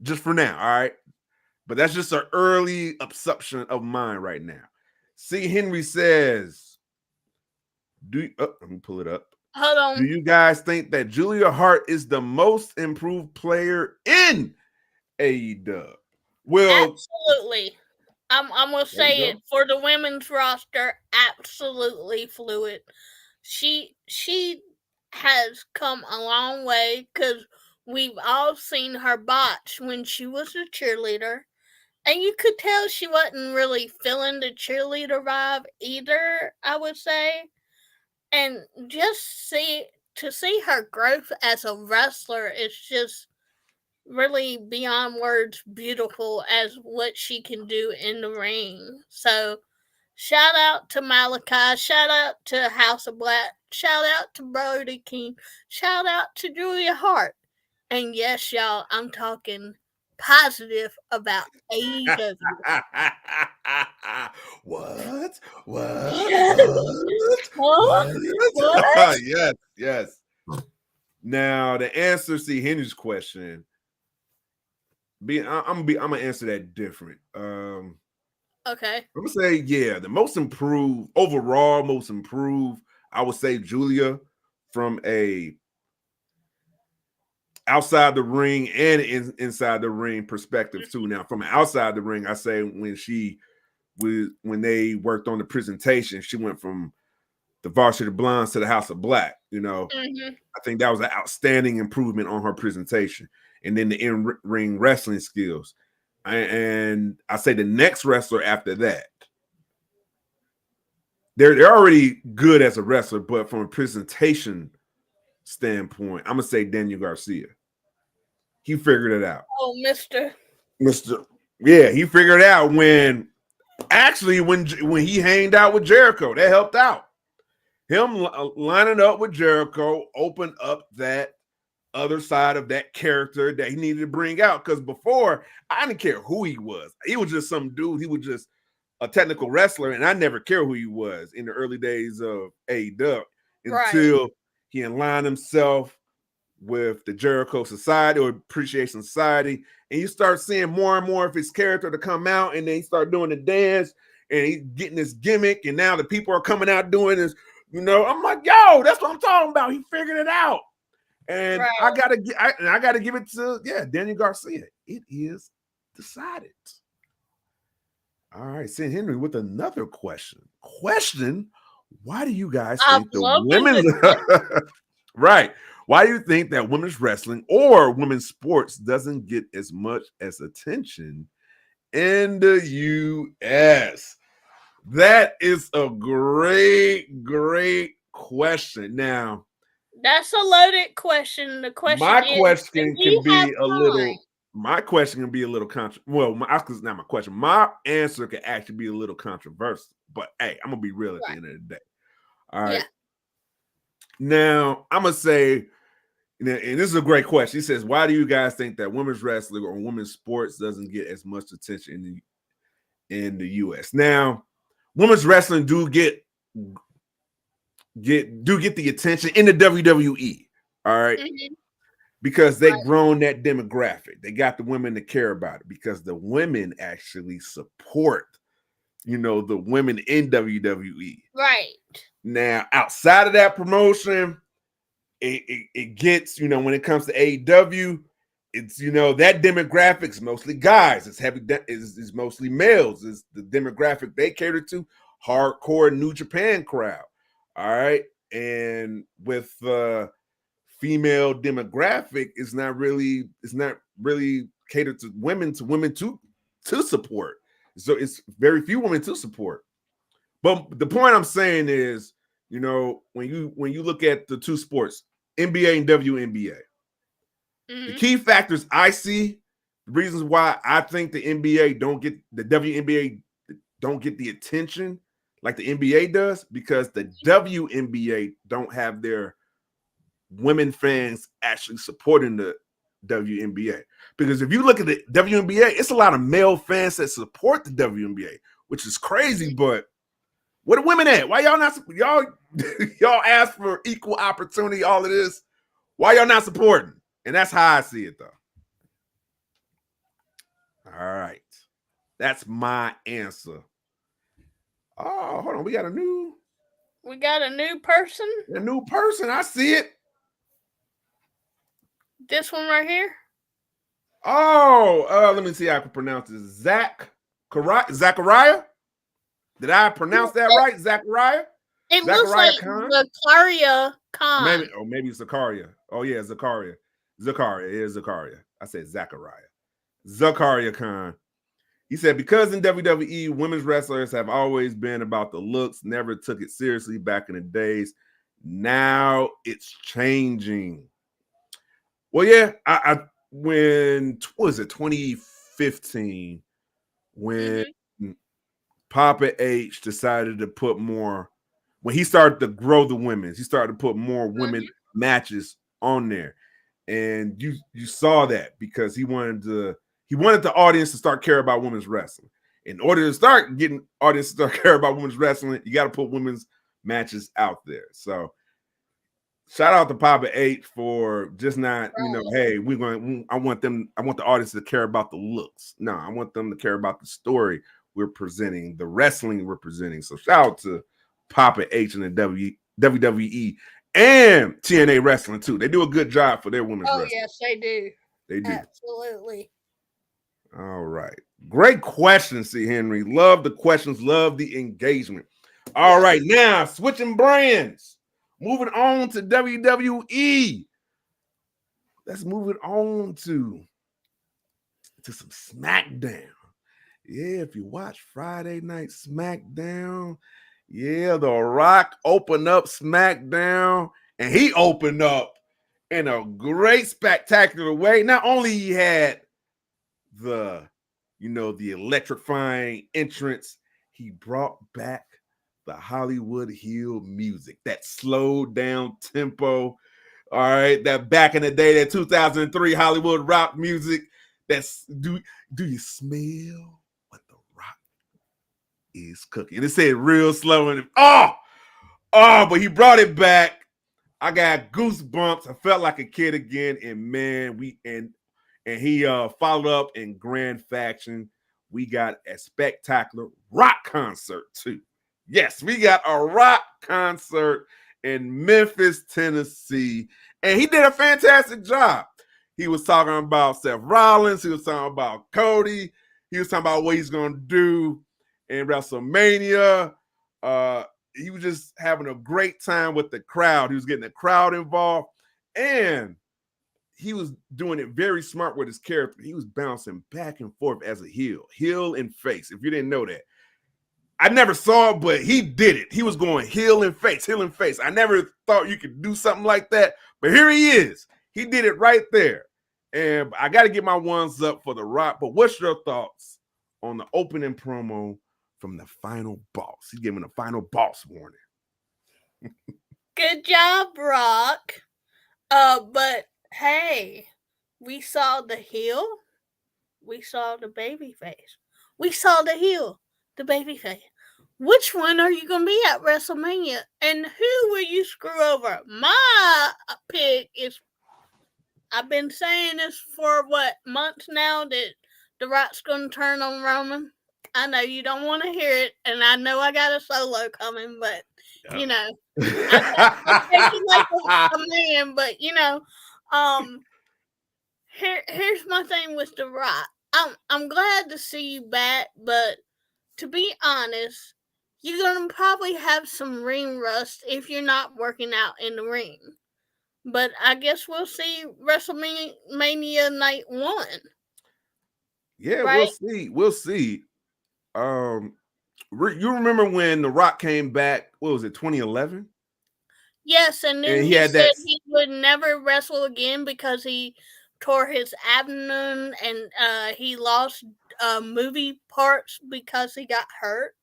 Just for now, all right. But that's just an early assumption of mine right now. C. Henry says, let me pull it up. Hold on. Do you guys think that Julia Hart is the most improved player in AEW? Well, Absolutely. I'm gonna say it for the women's roster. Absolutely fluid. She has come a long way because we've all seen her botch when she was a cheerleader, and you could tell she wasn't really feeling the cheerleader vibe either. I would say, and just to see her growth as a wrestler is just really beyond words beautiful as what she can do in the ring. So shout out to Malachi, shout out to House of Black, shout out to Brody King, shout out to Julia Hart. And yes, y'all, I'm talking positive about AEW. What? Yes. Now the answer to Henry's question. I'm gonna answer that different. Okay. I'm gonna say, yeah, the most improved overall, I would say Julia from a outside the ring and inside the ring perspective too. Now, from outside the ring, I say when they worked on the presentation, she went from the Varsity Blondes to the House of Black. I think that was an outstanding improvement on her presentation, and then the in-ring wrestling skills. And I say the next wrestler after that, they're already good as a wrestler, but from a presentation standpoint, I'm gonna say Daniel Garcia. He figured it out. Oh, Mister. Yeah, he figured it out when he hanged out with Jericho. That helped out. Him lining up with Jericho opened up that other side of that character that he needed to bring out. Because before, I didn't care who he was. He was just some dude. He was just a technical wrestler, and I never cared who he was in the early days of AEW until he aligned himself with the Jericho Society or Appreciation Society, and you start seeing more and more of his character to come out, and then he start doing the dance, and he's getting this gimmick, and now the people are coming out doing this. I'm like, yo, that's what I'm talking about. He figured it out. And I gotta give it to Daniel Garcia. It is decided. All right, St. Henry with another question. Why do you guys think the women right? Why do you think that women's wrestling or women's sports doesn't get as much as attention in the U.S.? That is a great question. Now, that's a loaded question. The question my is, question can be a little. My question can be a little well, it's not my question. My answer can actually be a little controversial. But hey, I'm gonna be real at the end of the day. All right. Yeah. Now I'm gonna say, and this is a great question. He says, "Why do you guys think that women's wrestling or women's sports doesn't get as much attention in the U.S.?" Now, women's wrestling do get the attention in the WWE. All right. Mm-hmm. Because they've grown that demographic. They got the women to care about it because the women actually support, the women in WWE. Right. Now, outside of that promotion, it gets, when it comes to AEW, it's, that demographics mostly guys. It's heavy, is mostly males. Is the demographic they cater to, hardcore New Japan crowd. All right. And with female demographic is not really catered to women to support. So it's very few women to support. But the point I'm saying is, when you look at the two sports, NBA and WNBA, the key factors I see, the reasons why I think the WNBA don't get the attention like the NBA does, because the WNBA don't have their women fans actually supporting the WNBA. Because if you look at the WNBA, it's a lot of male fans that support the WNBA, which is crazy. But where the women at? Why y'all not y'all ask for equal opportunity? All of this, why y'all not supporting? And that's how I see it, though. All right, that's my answer. Oh, hold on, we got a new person. A new person. I see it. This one right here. Oh, let me see how I can pronounce this. Zachariah? Did I pronounce that right? Zachariah? It looks like Zakaria Khan. Maybe Zakaria. Oh, yeah, Zakaria. Zakaria. It is Zakaria. I said Zachariah. Zakaria Khan. He said, because in WWE, women's wrestlers have always been about the looks, never took it seriously back in the days. Now it's changing. Well, yeah, when was it 2015 when Papa H decided to put more, when he started to grow the women's, he started to put more women matches on there. And you saw that because he wanted the audience to start caring about women's wrestling. In order to start getting audience to start caring about women's wrestling, you got to put women's matches out there. So shout out to Papa H for just not, hey, I want the audience to care about the looks. No, I want them to care about the story we're presenting, the wrestling we're presenting. So shout out to Papa H and the WWE and TNA Wrestling too. They do a good job for their women's wrestling. Oh, yes, they do. They do. Absolutely. All right. Great question, C. Henry. Love the questions. Love the engagement. All right. Now, switching brands. Moving on to WWE. Let's move it on to some SmackDown. Yeah, if you watch Friday Night SmackDown, yeah, The Rock opened up SmackDown, and he opened up in a great, spectacular way. Not only he had the electrifying entrance, he brought back the Hollywood heel music, that slowed down tempo. All right, that back in the day, that 2003 Hollywood rock music. That's do you smell what the Rock is cooking? And it said real slow and but he brought it back. I got goosebumps. I felt like a kid again. And man, he followed up in grand faction. We got a spectacular rock concert too. Yes, we got a rock concert in Memphis, Tennessee, and he did a fantastic job. He was talking about Seth Rollins. He was talking about Cody. He was talking about what he's going to do in WrestleMania. He was just having a great time with the crowd. He was getting the crowd involved, and he was doing it very smart with his character. He was bouncing back and forth as a heel and face. If you didn't know that, I never saw it, but he did it. He was going heel and face. I never thought you could do something like that, but here he is. He did it right there. And I got to get my ones up for The Rock. But what's your thoughts on the opening promo from the Final Boss? He's giving the Final Boss warning. Good job, Rock. But hey, we saw the heel. We saw the baby face. We saw the heel, the baby face. Which one are you going to be at WrestleMania? And who will you screw over? My pick is, I've been saying this for months now, that The Rock's going to turn on Roman. I know you don't want to hear it, and I know I got a solo coming, but, I take you like a man, but, here's my thing with The Rock. I'm glad to see you back, but to be honest, you're going to probably have some ring rust if you're not working out in the ring. But I guess we'll see WrestleMania Night 1. Yeah, we'll Right? see. We'll see. You remember when The Rock came back? What was it, 2011? Yes, and then And he he had said that. he would never wrestle again because he tore his abdomen and he lost movie parts because he got hurt.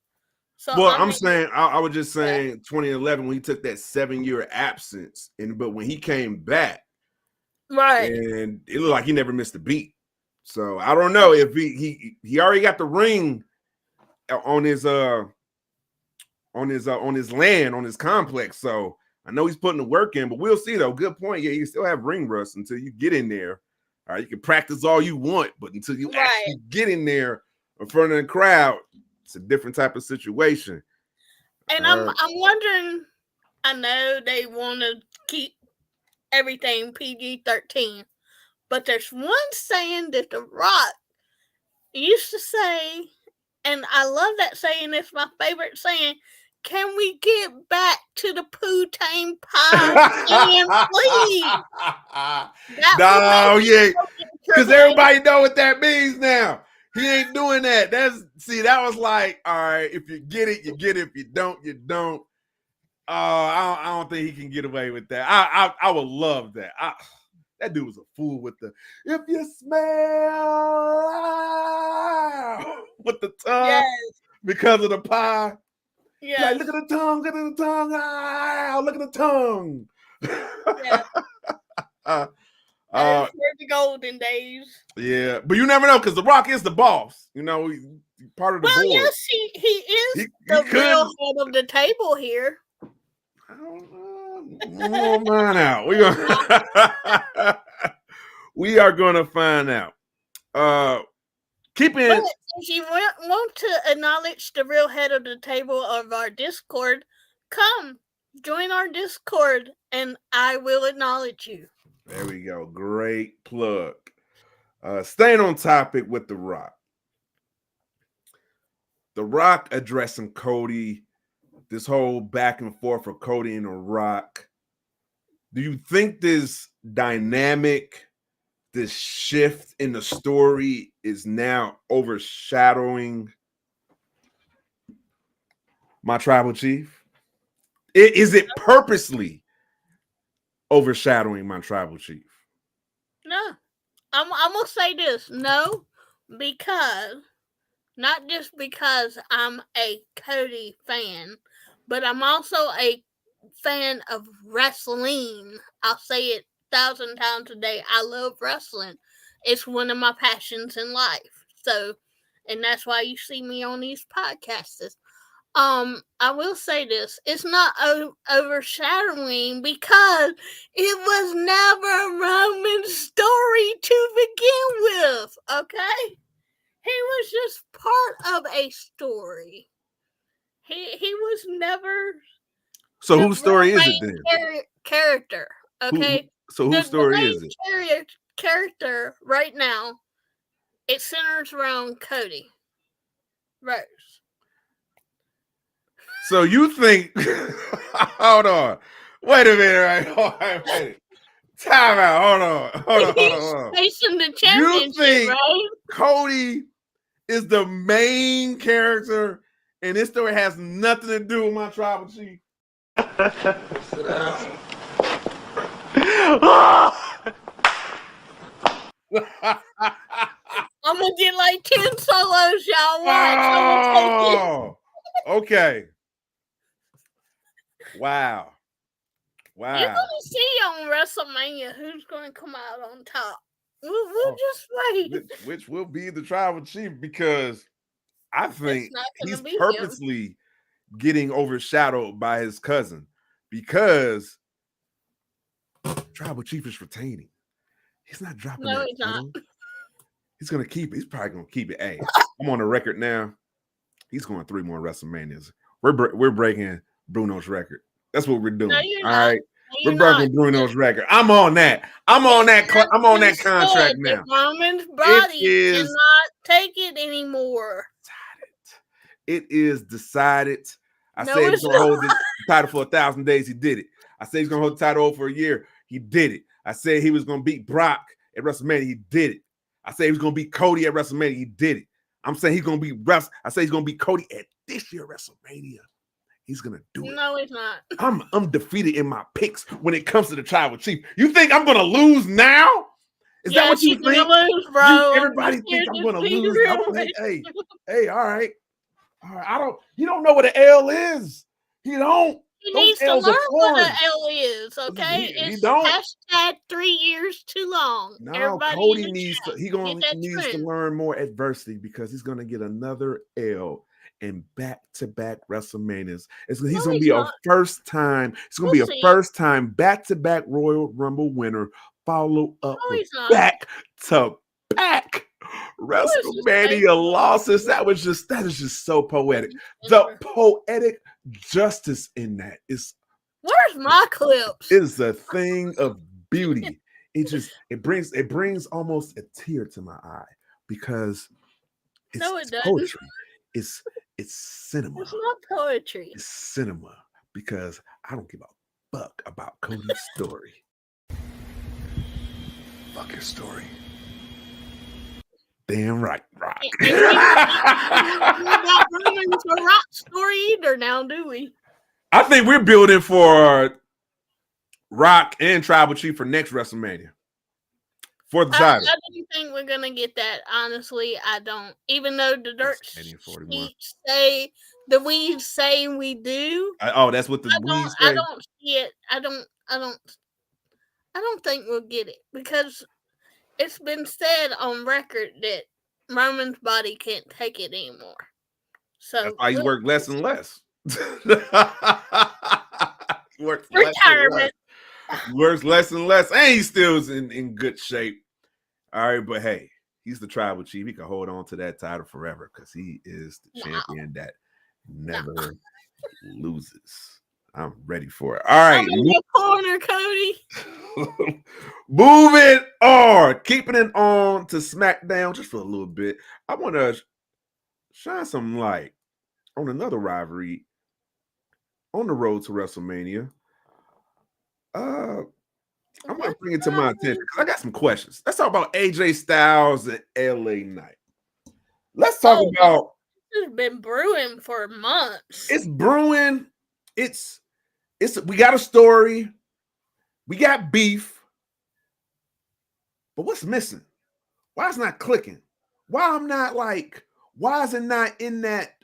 So Well, I I'm mean, saying I was just yeah, saying 2011 when he took that 7-year absence, but when he came back, right. and it looked like he never missed a beat. So I don't know if he already got the ring on his land, on his complex. So I know he's putting the work in, but we'll see though. Good point. Yeah, you still have ring rust until you get in there. All right, you can practice all you want, but until you Right. actually get in there in front of the crowd, it's a different type of situation. And I'm wondering. I know they want to keep everything PG-13, but there's one saying that The Rock used to say, and I love that saying. It's my favorite saying. Can we get back to the Poo-Tang Pie stand, please? That would No, make yeah, because Triple H. everybody know what that means now. He ain't doing that. That was like, all right, if you get it, you get it. If you don't, you don't. I don't think he can get away with that. I would love that. That dude was a fool with the if you smell with the tongue Yes, because of the pie. yes, Like, look at the tongue, look at the tongue, look at the tongue. yes. uh, Those were the golden days. yeah, but you never know because The Rock is the boss. You know, he's part of the Well, board. yes, he is He the could. real head of the table here. I don't know. We'll find out. We are going to find out. Keeping. But if you want to acknowledge the real head of the table of our Discord, come join our Discord, and I will acknowledge you. There we go. Great plug. Staying on topic with The Rock. The Rock addressing Cody. This whole back and forth for Cody and The Rock. Do you think this dynamic, this shift in the story is now overshadowing my tribal chief? Is it purposely overshadowing my tribal chief? No, I'm gonna say this. No, because not just because I'm a Cody fan, but I'm also a fan of wrestling. I'll say it 1,000 times a day. I love wrestling. It's one of my passions in life. So, and that's why you see me on these podcasts. I will say this: it's not overshadowing because it was never Roman's story to begin with. Okay, he was just part of a story. He was never So the whose story real is it main then? character. Okay, So whose story is it? main character right now, it centers around Cody Rose. So you think? Hold on. Wait a minute. Right? Hold on. Wait. Time out. Hold on. He's facing the You championship, think right? Cody is the main character, and this story has nothing to do with my tribal chief? I'm gonna get like 10 solos, y'all. Watch. Oh, okay. Wow. You're gonna see on WrestleMania who's gonna come out on top. We'll just wait. Which will be the tribal chief, because I think not gonna he's be him. purposely getting overshadowed by his cousin, because tribal chief is retaining. He's not dropping No, that he's not. title. He's gonna keep it. He's probably gonna keep it. Hey, I'm on the record now. He's going 3 more WrestleManias. We're breaking Bruno's record. That's what we're doing. No, you're All not. right. No, We're breaking Bruno's record. I'm on that. I'm on that contract now. Roman's body cannot take it anymore. It is decided. I No, said he's it's gonna hold not. the title for 1,000 days. He did it. I said he's gonna hold the title for a year. He did it. I said he was going to beat Brock at WrestleMania. He did it. I said he was going to beat Cody at WrestleMania. He did it. I'm saying he's going to beat Russ. I say he's going to beat Cody at this year WrestleMania. He's going to do it. No, he's not. I'm undefeated in my picks when it comes to the Tribal Chief. You think I'm going to lose now? Is that what you think? Lose, bro. Everybody thinks I'm going to lose. Hey, all right. You don't know what an L is. You don't. He Those needs to L's are learn what an foreign. L is, okay? He It's don't. hashtag 3 years too long. No, Everybody Cody in the needs chat, to. He gonna get that needs to trend. learn more adversity because he's gonna get another L in back-to-back WrestleManias. He's gonna be not. a first time. It's gonna We'll be a see. first time back-to-back Royal Rumble winner. Follow up No, with he's not. back-to-back WrestleMania losses. That is just so poetic. The poetic justice in that is. Where's my clips? It's a thing of beauty. It brings almost a tear to my eye because it's doesn't. poetry. It's cinema. It's not poetry. It's cinema because I don't give a fuck about Cody's story. Fuck his story. Damn right, Rock. We don't got Roman's or Rock's story either now, do we? I think we're building for Rock and Tribal Chief for next WrestleMania. For the title. I don't think we're going to get that. Honestly, I don't. Even though the dirt sheets say that we say we do. That's what the weeds say? I don't see it. I don't think we'll get it because it's been said on record that Roman's body can't take it anymore. So that's why he's worked less and less. He works retirement. He works less and less, and he still is in good shape. All right, but hey, he's the Tribal Chief. He can hold on to that title forever because he is the champion that never loses. I'm ready for it. All right, I'm in your corner, Cody. Moving on, keeping it on to SmackDown just for a little bit. I want to shine some light on another rivalry on the road to WrestleMania. I'm going to bring it to my attention because I got some questions. Let's talk about AJ Styles and LA Knight. Let's talk about. It's been brewing for months. It's brewing. We got a story. We got beef. But what's missing? Why it's not clicking? Why is it not in that?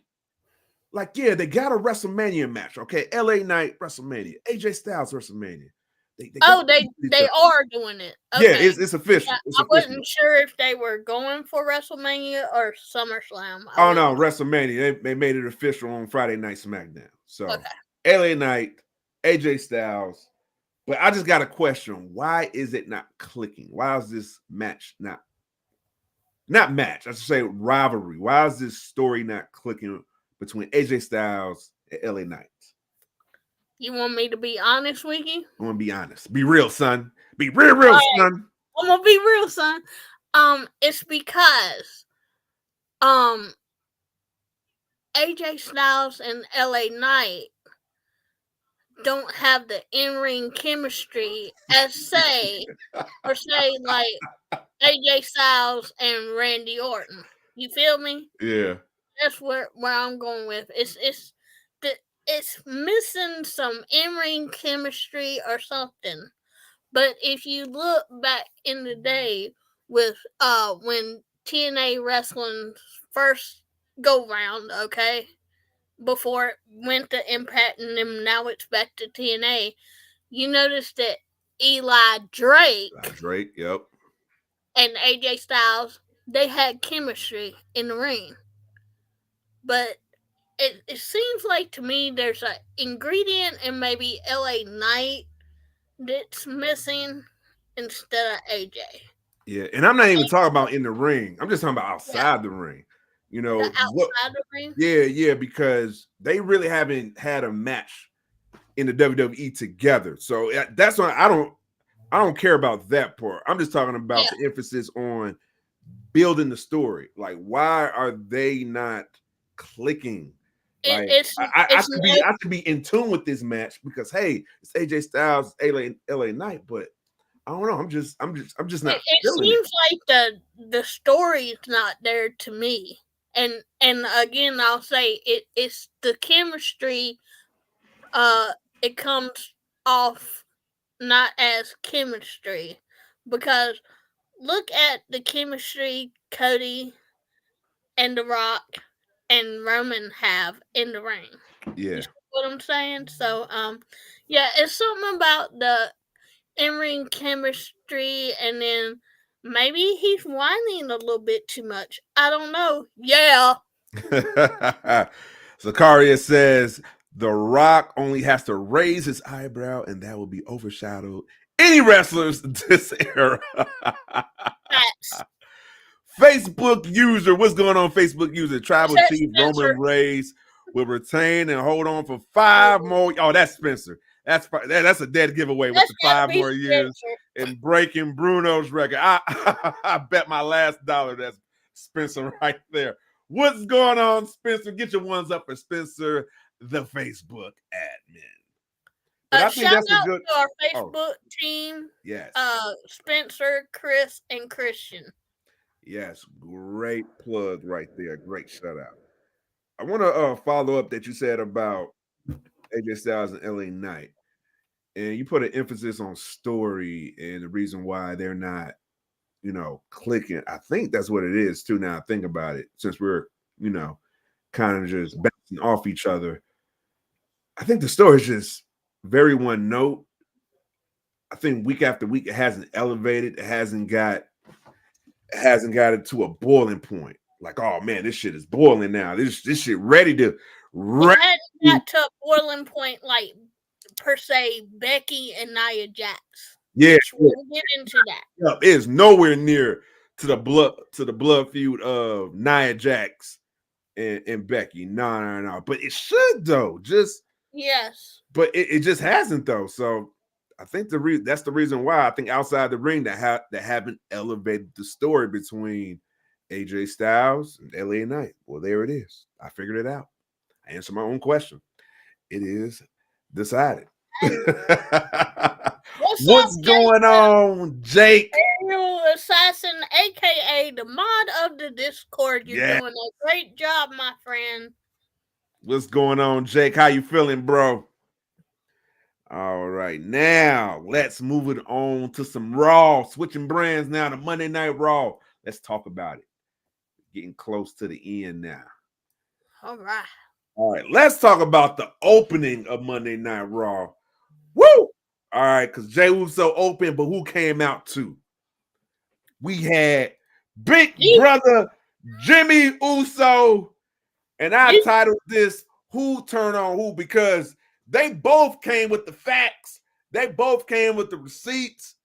Like, yeah, they got a WrestleMania match. Okay, LA Knight WrestleMania, AJ Styles WrestleMania. They are doing it. Okay. Yeah, it's official. Yeah, it's I official. wasn't sure if they were going for WrestleMania or SummerSlam. Oh no, WrestleMania. They made it official on Friday Night SmackDown. So LA Knight, AJ Styles. But I just got a question. Why is it not clicking? Why is this match not match? I should say rivalry. Why is this story not clicking between AJ Styles and LA Knight? You want me to be honest with you? I want to be honest. Be real, son. Be real, son. I'm gonna be real, son. It's because AJ Styles and LA Knight don't have the in-ring chemistry as say like AJ Styles and Randy Orton. You feel me? Yeah. That's where I'm going with. It's missing some in-ring chemistry or something. But if you look back in the day with when TNA wrestling first go round, okay, before it went to Impact and then now it's back to TNA, you notice that Eli Drake, yep, and AJ Styles, they had chemistry in the ring. But it seems like to me there's an ingredient in maybe LA Knight that's missing instead of AJ. Yeah, and I'm not even talking about in the ring. I'm just talking about outside the ring. You know, outside the ring? Yeah, because they really haven't had a match in the WWE together. So that's why I don't care about that part. I'm just talking about the emphasis on building the story. Like, why are they not clicking? Like, I should be in tune with this match because hey, it's AJ Styles, LA Knight, but I don't know. I'm just not It feeling it. seems like the story's not there to me. And again, I'll say it's the chemistry. Uh, it comes off not as chemistry because look at the chemistry Cody and The Rock and Roman have in the ring. You Yeah. see what I'm saying? So yeah, it's something about the in-ring chemistry, and then maybe he's whining a little bit too much. I don't know. Yeah. Zakaria says The Rock only has to raise his eyebrow, and that will be overshadowed any wrestlers this era. Facts. Facebook user, what's going on? Facebook user, Tribal That's Chief Roman Spencer. Reigns will retain and hold on for 5 more. Oh, that's Spencer. That's a dead giveaway with That's the gotta 5 be more years Spencer. and breaking Bruno's record. I bet my last dollar that's Spencer right there. What's going on, Spencer? Get your ones up for Spencer, the Facebook admin. But I think Shout that's a out good. to our Oh, Facebook team, yes. Spencer, Chris, and Christian. Yes, great plug right there. Great shout out. I want to follow up that you said about AJ Styles and LA Knight, and you put an emphasis on story and the reason why they're not, clicking. I think that's what it is too. Now I think about it, since we're, kind of just bouncing off each other. I think the story is just very one note. I think week after week it hasn't elevated. It hasn't got it to a boiling point. Like, oh man, this shit is boiling now. This shit ready to. It hadn't got to a boiling point like per se Becky and Nia Jax. Yeah, Which we'll get into that. yeah, it is nowhere near to the blood feud of Nia Jax and Becky. No. But it should though. Yes. But it just hasn't though. So I think that's the reason why I think outside the ring that haven't elevated the story between AJ Styles and LA Knight. Well, there it is. I figured it out. I answered my own question. It is decided. What's going on, Jake? Aerial Assassin, aka the mod of the Discord. You're doing a great job, my friend. What's going on, Jake? How you feeling, bro? All right, now let's move it on to some Raw. Switching brands now to Monday Night Raw. Let's talk about it. Getting close to the end now. All right. All right, let's talk about the opening of Monday Night Raw. Woo! All right, because Jay Uso open, but who came out too? We had Big Brother Jimmy Uso, and I titled this "Who Turn on Who" because they both came with the facts. They both came with the receipts.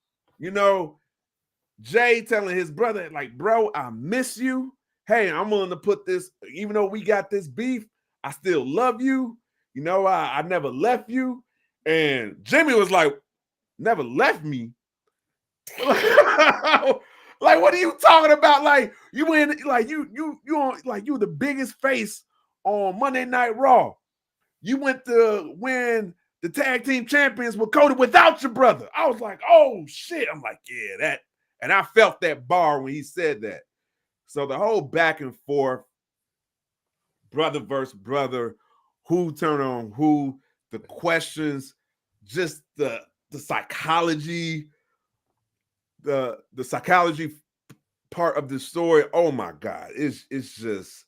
Jay telling his brother, like, bro, I miss you. Hey, I'm willing to put this, even though we got this beef, I still love you. I never left you. And Jimmy was like, never left me. Like, what are you talking about? Like, you in, like, you on, like, you the biggest face on Monday Night Raw. You went to win the tag team champions with Cody without your brother. I was like, oh shit. I'm like, yeah, that. And I felt that bar when he said that. So the whole back and forth, brother versus brother, who turn on who, the questions, just the psychology, the psychology part of the story. Oh my God. It's just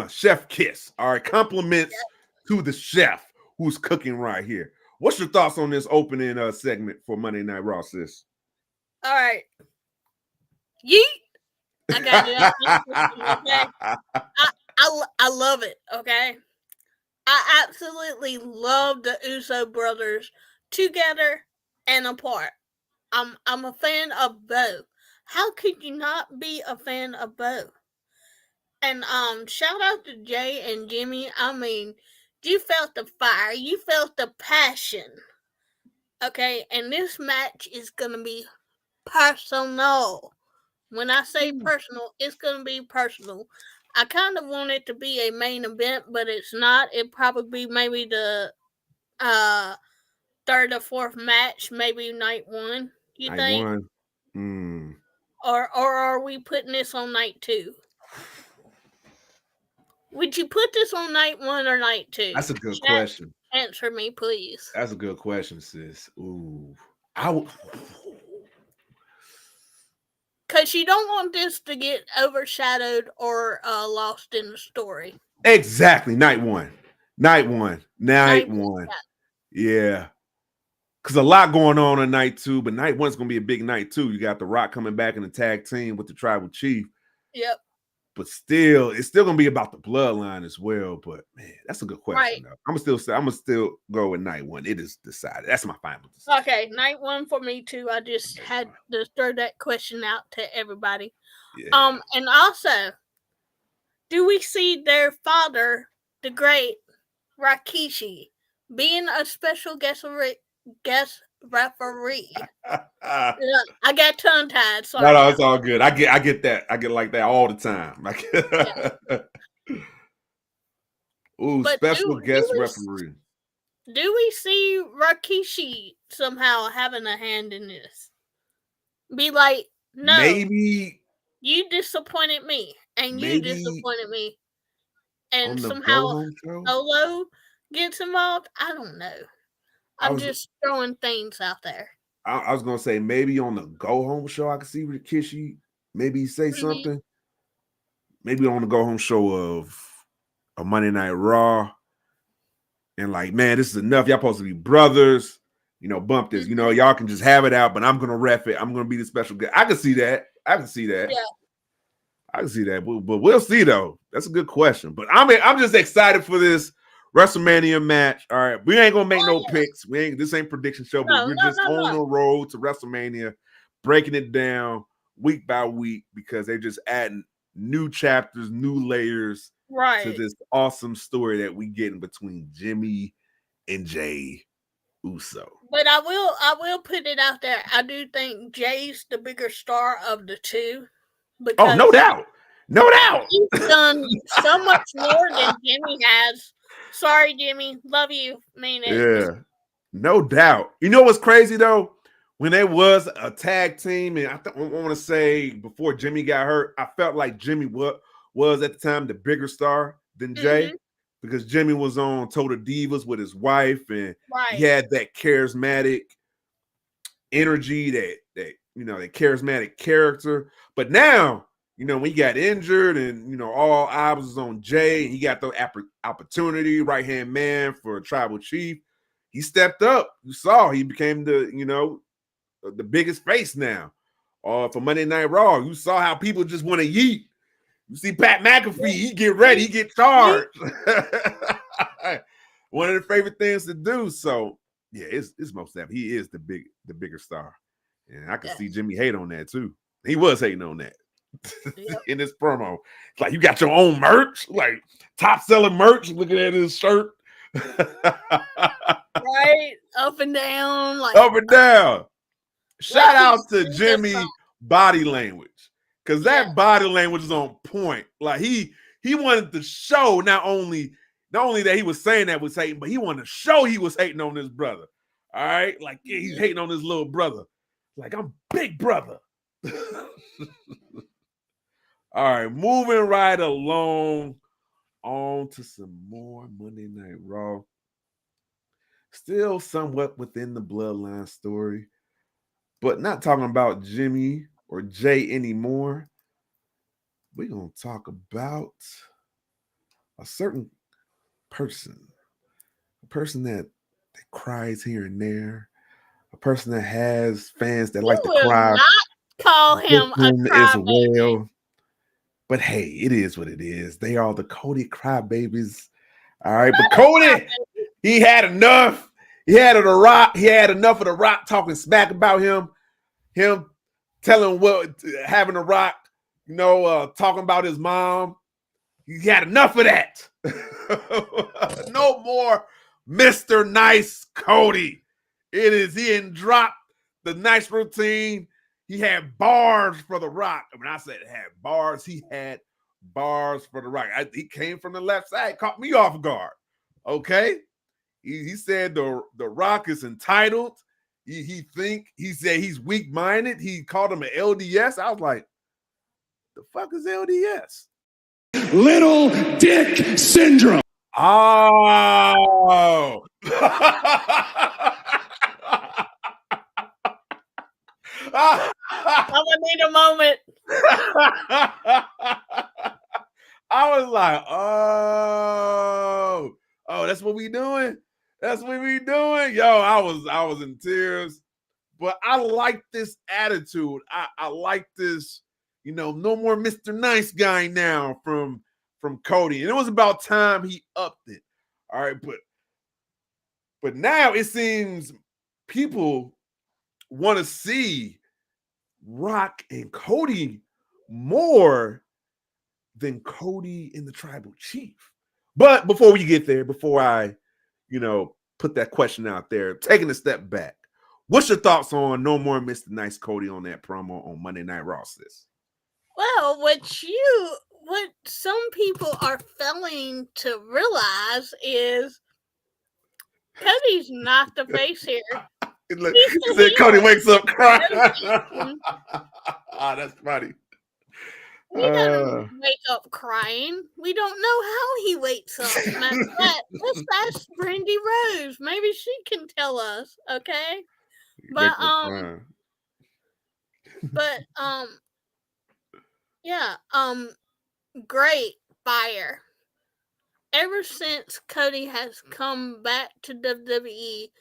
chef kiss. All right. Compliments to the chef who's cooking right here. What's your thoughts on this opening segment for Monday Night Raw, sis? All right. Yeet. I got it out. Okay. I love it. Okay. I absolutely love the Uso brothers together and apart. I'm a fan of both. How could you not be a fan of both? And shout out to Jay and Jimmy. I mean, you felt the fire, you felt the passion. Okay, and this match is gonna be personal. When I say personal, it's gonna be personal. I kind of want it to be a main event, but it's not. It probably be maybe the third or fourth match, maybe night one. You Night think? one. Hmm. Or are we putting this on night 2? Would you put this on night 1 or night 2? That's a good Chat, question. answer me, please. That's a good question, sis. Ooh. I would. Because you don't want this to get overshadowed or lost in the story. Exactly. Night one. Night one. Night Night one. Yeah. Because a lot going on night 2, but night one's going to be a big night too. You got The Rock coming back in the tag team with the Tribal Chief. Yep. But still, it's still going to be about the bloodline as well. But man, that's a good question. Right. Though. I'm gonna still go with night one. It is decided. That's my final decision. Okay, night 1 for me too. I just had to throw that question out to everybody. Yeah. And also, do we see their father, the great Rikishi, being a special guest referee? Yeah, I got tongue tied. Sorry. No, it's all good. I get that. I get like that all the time. Ooh, But special guest referee. do we see Rikishi somehow having a hand in this? Be like, no, Maybe you disappointed me, and you disappointed me, and on the somehow Go Home show. Solo gets involved. I don't know. I'm was- just throwing things out there. I was gonna say maybe on the Go Home show I could see Rikishi maybe say something. Maybe on the Go Home show of a Monday Night Raw, and like, man, this is enough. Y'all supposed to be brothers. You know, bump this. You know, y'all can just have it out, but I'm gonna ref it. I'm gonna be the special guest. I can see that. I can see that. Yeah. I can see that. But we'll see though. That's a good question. But I'm just excited for this WrestleMania match. All right, we ain't gonna make no picks. This ain't prediction show, but we're just on the road to WrestleMania, breaking it down week by week because they're just adding new chapters, new layers to this awesome story that we get in between Jimmy and Jay Uso. But I will put it out there. I do think Jay's the bigger star of the two. Oh, no doubt. No doubt. He's done so much more than Jimmy has. Sorry, Jimmy. Love you. Mean it. Yeah. No doubt. You know what's crazy though? When there was a tag team, and I want to say before Jimmy got hurt, I felt like Jimmy was at the time the bigger star than Jay because Jimmy was on Total Divas with his wife, and he had that charismatic energy, that that charismatic character. But now, when he got injured, and all eyes was on Jay, and he got the opportunity, right hand man for Tribal Chief. He stepped up. You saw he became the biggest face now. For Monday Night Raw, you saw how people just want to yeet. You see Pat McAfee, he get ready, he get charged. One of the favorite things to do. So yeah, it's most definitely he is the bigger star, and I can see Jimmy hate on that too. He was hating on that in this promo. It's like, you got your own merch, like top selling merch. Looking at his shirt. Right, up and down, like up and down. Shout out to Jimmy body language, because that body language is on point. Like he wanted to show not only that he was saying that was hating, but he wanted to show he was hating on his brother. All right, like he's hating on his little brother. Like, I'm big brother. All right, moving right along on to some more Monday Night Raw. Still somewhat within the bloodline story, but not talking about Jimmy or Jay anymore. We're going to talk about a certain person, a person that cries here and there, a person that has fans that like to cry. Not call him a crybaby. Well. But hey, it is what it is. They are the Cody crybabies. All right, but Cody, he had enough. He had enough of The Rock talking smack about him. Him telling having The Rock, talking about his mom. He had enough of that. No more Mr. Nice Cody. He didn't drop the nice routine. He had bars for The Rock. When I said had bars, he had bars for The Rock. He came from the left side, caught me off guard. Okay? He said the Rock is entitled. He said he's weak-minded. He called him an LDS. I was like, the fuck is LDS? Little Dick Syndrome. Oh. I'm gonna need a moment. I was like, oh, that's what we doing. That's what we doing. Yo, I was in tears. But I like this attitude. I like this, no more Mr. Nice Guy now from Cody. And it was about time he upped it. All right, but now it seems people want to see Rock and Cody more than Cody and the Tribal Chief. But before we get there, before I, put that question out there, taking a step back, what's your thoughts on No More Mr. Nice Cody on that promo on Monday Night Raw, sis? Well, what some people are failing to realize is Cody's not the face here. He said Cody wakes up crying. That's funny. He doesn't wake up crying. We don't know how he wakes up. Let's ask Brandy Rose. Maybe she can tell us, okay? But yeah, great fire. Ever since Cody has come back to WWE,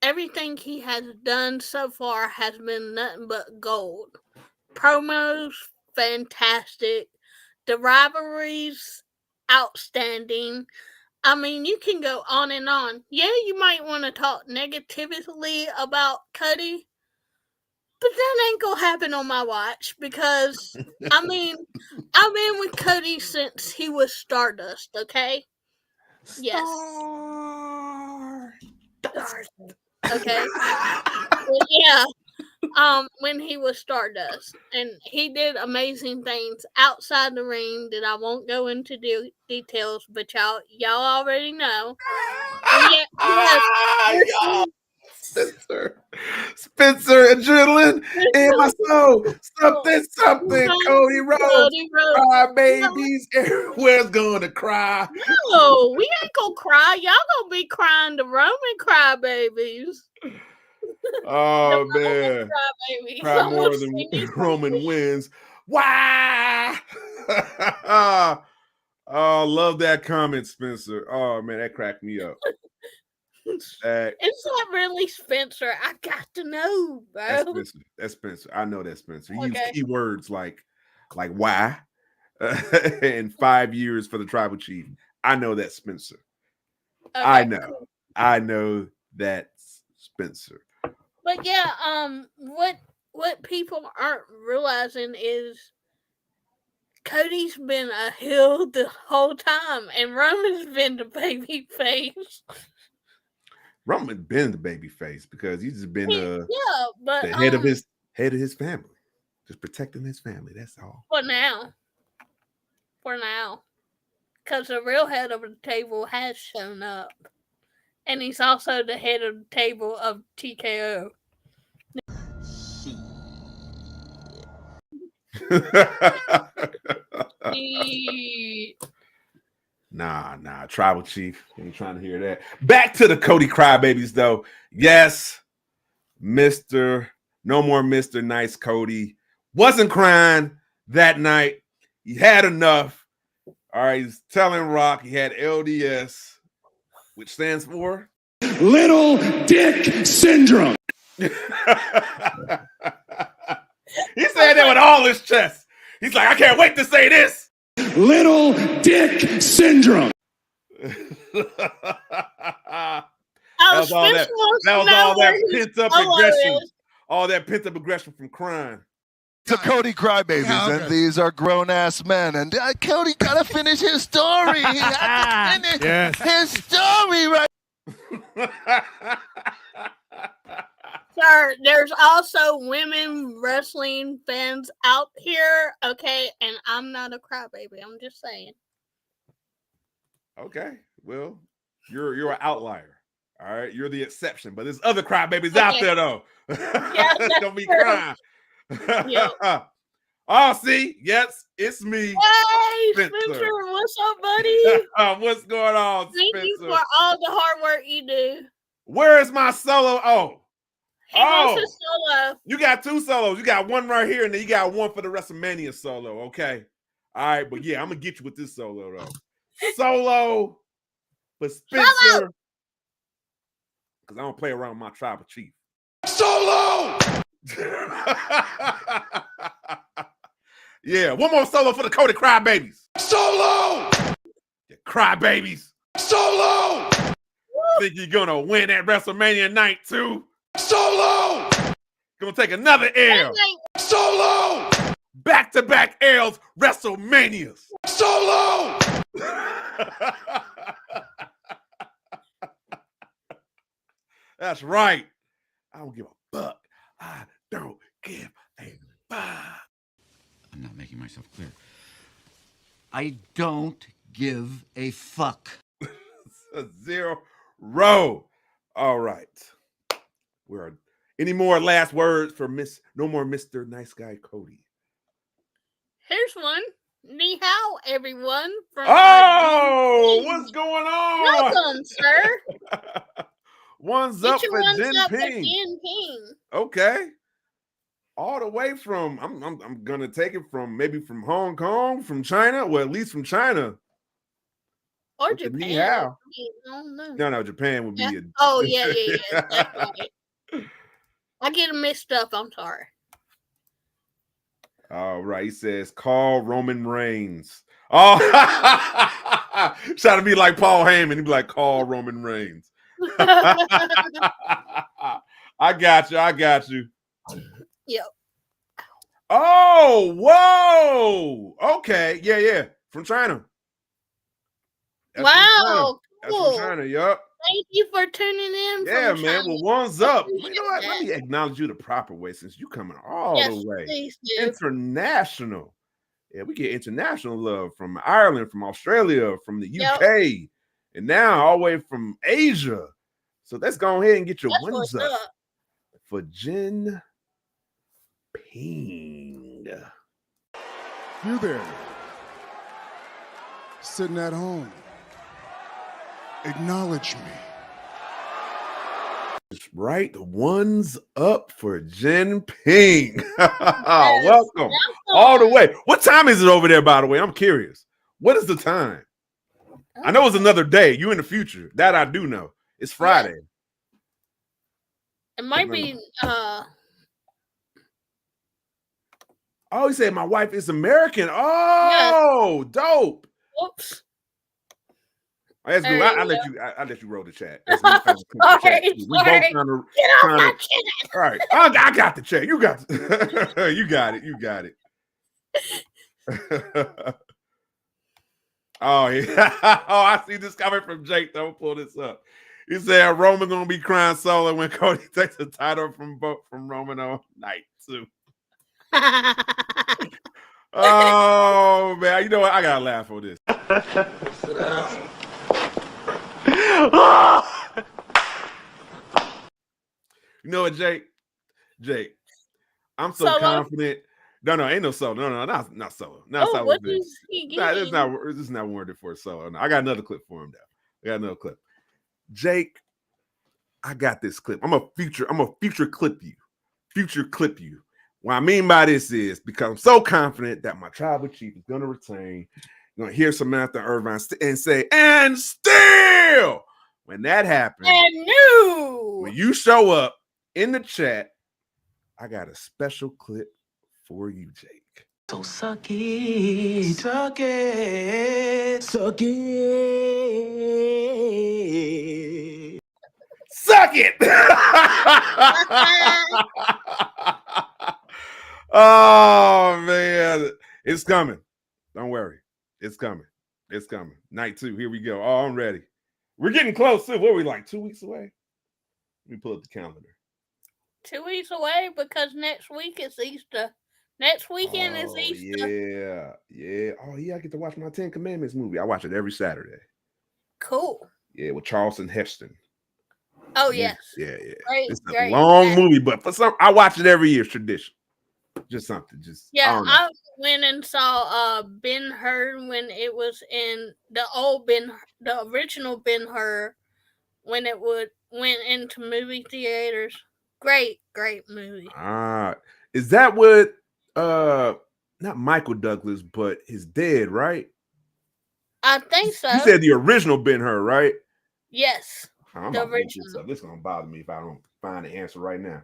everything he has done so far has been nothing but gold. Promos, fantastic. The rivalries, outstanding. I mean, you can go on and on. Yeah, you might want to talk negatively about Cody, but that ain't gonna happen on my watch because, I mean, I've been with Cody since he was Stardust, okay? Yes. Stardust. Okay. Well, yeah. When he was Stardust, and he did amazing things outside the ring that I won't go into details, but y'all already know. Y'all. Spencer adrenaline in my soul. Something, Cody Rhodes. Cry babies everywhere's gonna cry. No, we ain't gonna cry. Y'all gonna be crying the Roman crybabies. Oh man, cry more than Roman wins. Why? Oh, love that comment, Spencer. Oh man, that cracked me up. It's not really Spencer. I got to know, bro. That's Spencer. I know that Spencer. He used keywords like why in 5 years for the Tribal Chief. I know that Spencer. Okay. I know that Spencer. But yeah, what people aren't realizing is Cody's been a heel the whole time, and Roman's been the baby face. Roman's been the baby face because he's just been the head of his family, just protecting his family. That's all. For now, because the real head of the table has shown up, and he's also the head of the table of TKO. Nah, Tribal Chief. Ain't trying to hear that. Back to the Cody Crybabies, though. Yes, No More Mr. Nice Cody wasn't crying that night. He had enough. All right, he's telling Rock he had LDS, which stands for Little Dick Syndrome. He said that with all his chest. He's like, I can't wait to say this. Little Dick Syndrome. That was all that pent up aggression. All that pent up aggression from crying. To Cody Crybabies, and these are grown-ass men. And Cody got to finish his story. He had to finish his story, right? Sir, there's also women wrestling fans out here, okay? And I'm not a crybaby. I'm just saying. Okay, well, you're an outlier. All right, you're the exception, but there's other crybabies out there though. Yeah, It's gonna be crying. Yep. Oh, see, yes, it's me. Hey, Spencer. Spencer, what's up, buddy? What's going on, Thank you Spencer? for all the hard work you do. Where is my solo? He wants a solo. You got 2 solos. You got one right here, and then you got one for the WrestleMania solo. Okay, all right, but yeah, I'm gonna get you with this solo though. Solo for Spencer, because I don't play around with my tribal chief. Solo! Yeah, one more solo for the Cody Crybabies. Solo! You crybabies. Solo! Think you're gonna win at WrestleMania night 2? Solo! Gonna take another L. Solo! Back-to-back L's, WrestleManias. Solo! That's right. I don't give a fuck. I don't give a fuck. I'm not making myself clear. I don't give a fuck. 0. All right. Any more last words for no more Mr. Nice Guy Cody? Here's one. Ni hao, everyone. From What's going on? welcome, sir. One's Get up your for ones Jin up for Ping. Jin Ping. Okay. All the way from I'm gonna take it from maybe from Hong Kong, from China, well, at least from China. Or With the Japan. ni hao. I don't know. No, Japan would be Yeah. a Oh, yeah. That's right. I get them mixed up. I'm sorry. All right, he says, call Roman Reigns. Oh, trying to be like Paul Heyman. He'd be like, call Roman Reigns. I got you. Yep. Oh, whoa. Okay. Yeah. From China. That's Wow. That's Cool. from China, yup. Thank you for tuning in. Yeah, from man. China. Well, one's up. You Appreciate know what? that. Let me acknowledge you the proper way since you coming all Yes, the way. please do. International. Yeah, we get international love from Ireland, from Australia, from the Yep. UK, and now all the way from Asia. So let's go ahead and get your That's ones what's up up. for Jin Ping. You there, sitting at home. Acknowledge me. Right, the ones up for Jin Ping. Welcome all the way. What time is it over there, by the way? I'm curious. What is the time? I know it's another day. You in the future. That I do know. It's Friday. It might be Oh, he said my wife is American. Oh, dope. Oops. That's good. There I'll you let you roll the chat. That's me trying to click the chat. Sorry, We both sorry. trying to. Get off trying my to- chin. All right, I got the chat. You got you got it. You got it. Oh yeah. Oh, I see this coming from Jake. Don't pull this up. He said Roman gonna be crying solo when Cody takes the title from Roman on night 2. Oh man, you know what? I gotta laugh on this. You know what, Jake? I'm so Solo? confident. No, ain't no solo. No, not solo. Not Oh, solo. what is he Nah, getting? this is not worded for a solo. No, I got another clip for him though. I got another clip. Jake, I got this clip. I'm a future clip you. Future clip you. What I mean by this is because I'm so confident that my tribal chief is gonna retain. You're gonna hear Samantha Irvine and say, and still when that happens, And new. when you show up in the chat, I got a special clip for you, Jake. So suck it, suck it, suck it. Suck it! Oh man, it's coming. Don't worry, it's coming. It's coming. Night 2. Here we go. Oh, I'm ready. We're getting close too. What are we like 2 weeks away? Let me pull up the calendar. 2 weeks away because next week is Easter. Next weekend is Easter. Yeah. Oh yeah, I get to watch my 10 Commandments movie. I watch it every Saturday. Cool. Yeah, with Charleston Heston. Oh yes. Yeah. Great, It's a great long match. movie, but for some, I watch it every year. It's tradition. Just something. I Yeah, don't know. I went and saw Ben-Hur when it was in the original Ben-Hur when it went into movie theaters. Great movie. Is that what not Michael Douglas, but his dad, right? I think so. You said the original Ben-Hur, right? Yes. I'm The about to look this original. up. This is gonna bother me if I don't find the answer right now.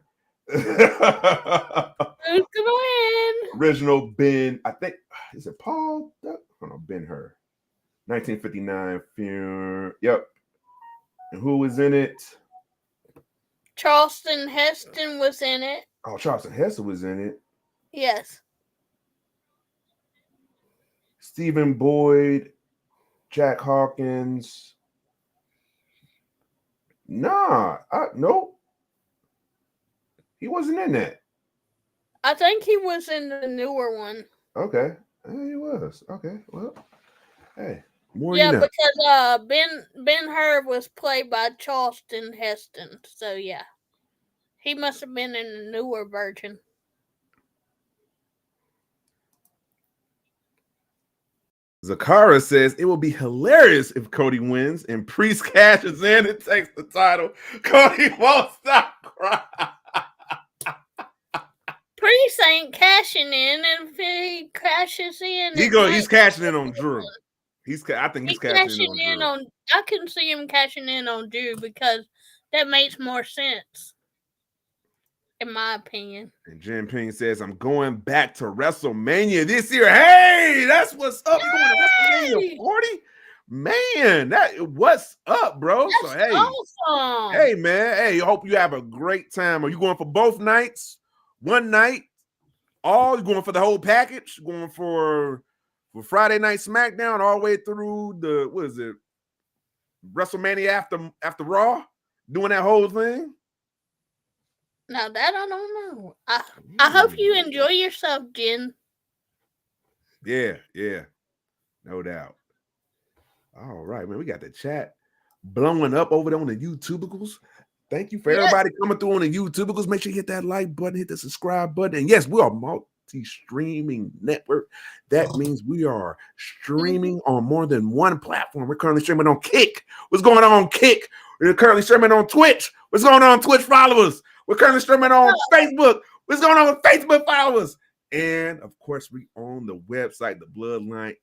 Who's gonna win? Original Ben, I think, is it Paul? Hold on, Ben-Hur, 1959 film. Yep. And who was in it? Charleston Heston was in it. Oh, Charleston Heston was in it. Yes. Stephen Boyd, Jack Hawkins. Nope. He wasn't in that. I think he was in the newer one. Okay. He was. Okay. Well, hey, more yeah, you know. because Ben-Hur was played by Charleston Heston. So yeah. He must have been in the newer version. Zakara says it will be hilarious if Cody wins and Priest cashes in and takes the title. Cody won't stop crying. Priest ain't cashing in, and if he cashes in, He's cashing in on Drew. I think he's cashing in on Drew. I can see him cashing in on Drew because that makes more sense, in my opinion. And Jim Ping says, I'm going back to WrestleMania this year. Hey, that's what's up. You're going to WrestleMania 40? Man, what's up, bro? That's awesome. Hey, man. Hey, hope you have a great time. Are you going for both nights? One night? You going for the whole package? Going for Friday Night SmackDown all the way through WrestleMania after Raw? Doing that whole thing? Now that I don't know. I hope you enjoy yourself, Jen. Yeah, no doubt. All right, man. We got the chat blowing up over there on the YouTubicals. Thank you for everybody coming through on the YouTubicals. Make sure you hit that like button, hit the subscribe button. And yes, we are multi-streaming network. That means we are streaming on more than one platform. We're currently streaming on Kick. What's going on Kick? We're currently streaming on Twitch. What's going on Twitch followers? We're currently streaming on Facebook. What's going on with Facebook followers? And of course, we own the website, the Bloodline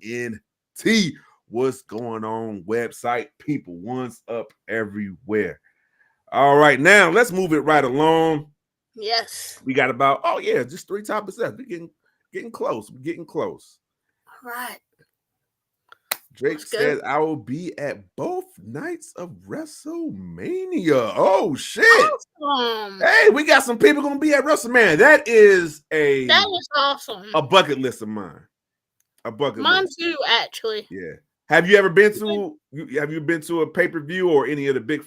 ENT. What's going on website? People, one's up everywhere. All right, now let's move it right along. Yes. We got just 3 topics left. We're getting close. We're getting close. All right. Drake said, I will be at both nights of WrestleMania. Oh, shit. Awesome. Hey, we got some people going to be at WrestleMania. That is awesome. A bucket list of mine. Mine too, actually. Yeah. Have you ever been to a pay-per-view or any of the big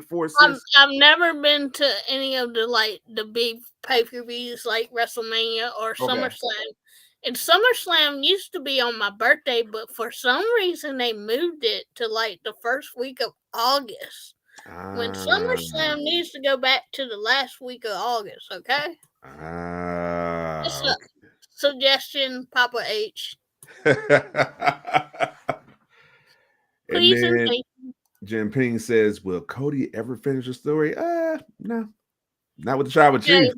four? I've never been to any of the big pay-per-views like WrestleMania or SummerSlam. And SummerSlam used to be on my birthday, but for some reason they moved it to the first week of August. When SummerSlam needs to go back to the last week of August, okay? Just a suggestion, Papa H. Please and thank you. Jim Ping says, will Cody ever finish the story? No. Not with the Tribal Chief.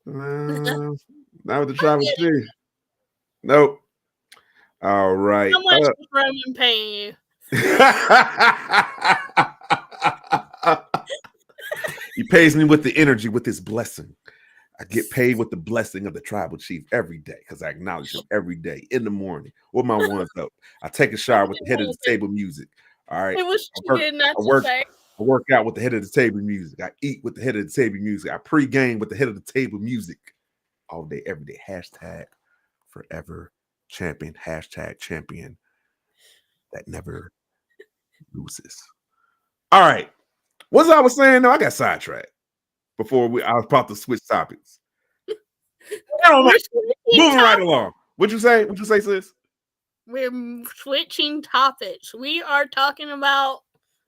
Not with the Tribal Chief. Nope. All right. How much is Roman paying you? He pays me with the energy, with his blessing. I get paid with the blessing of the Tribal Chief every day because I acknowledge him every day in the morning with my ones up. I take a shower with the head of the table music. All right. It was too good not to say. I work out with the head of the table music. I eat with the head of the table music. I pregame with the head of the table music. All day, every day. Hashtag forever champion. Hashtag champion that never loses. All right. What's I was saying? No, I got sidetracked before I was about to switch topics. Moving right along. What'd you say? What'd you say, sis? We're switching topics. We are talking about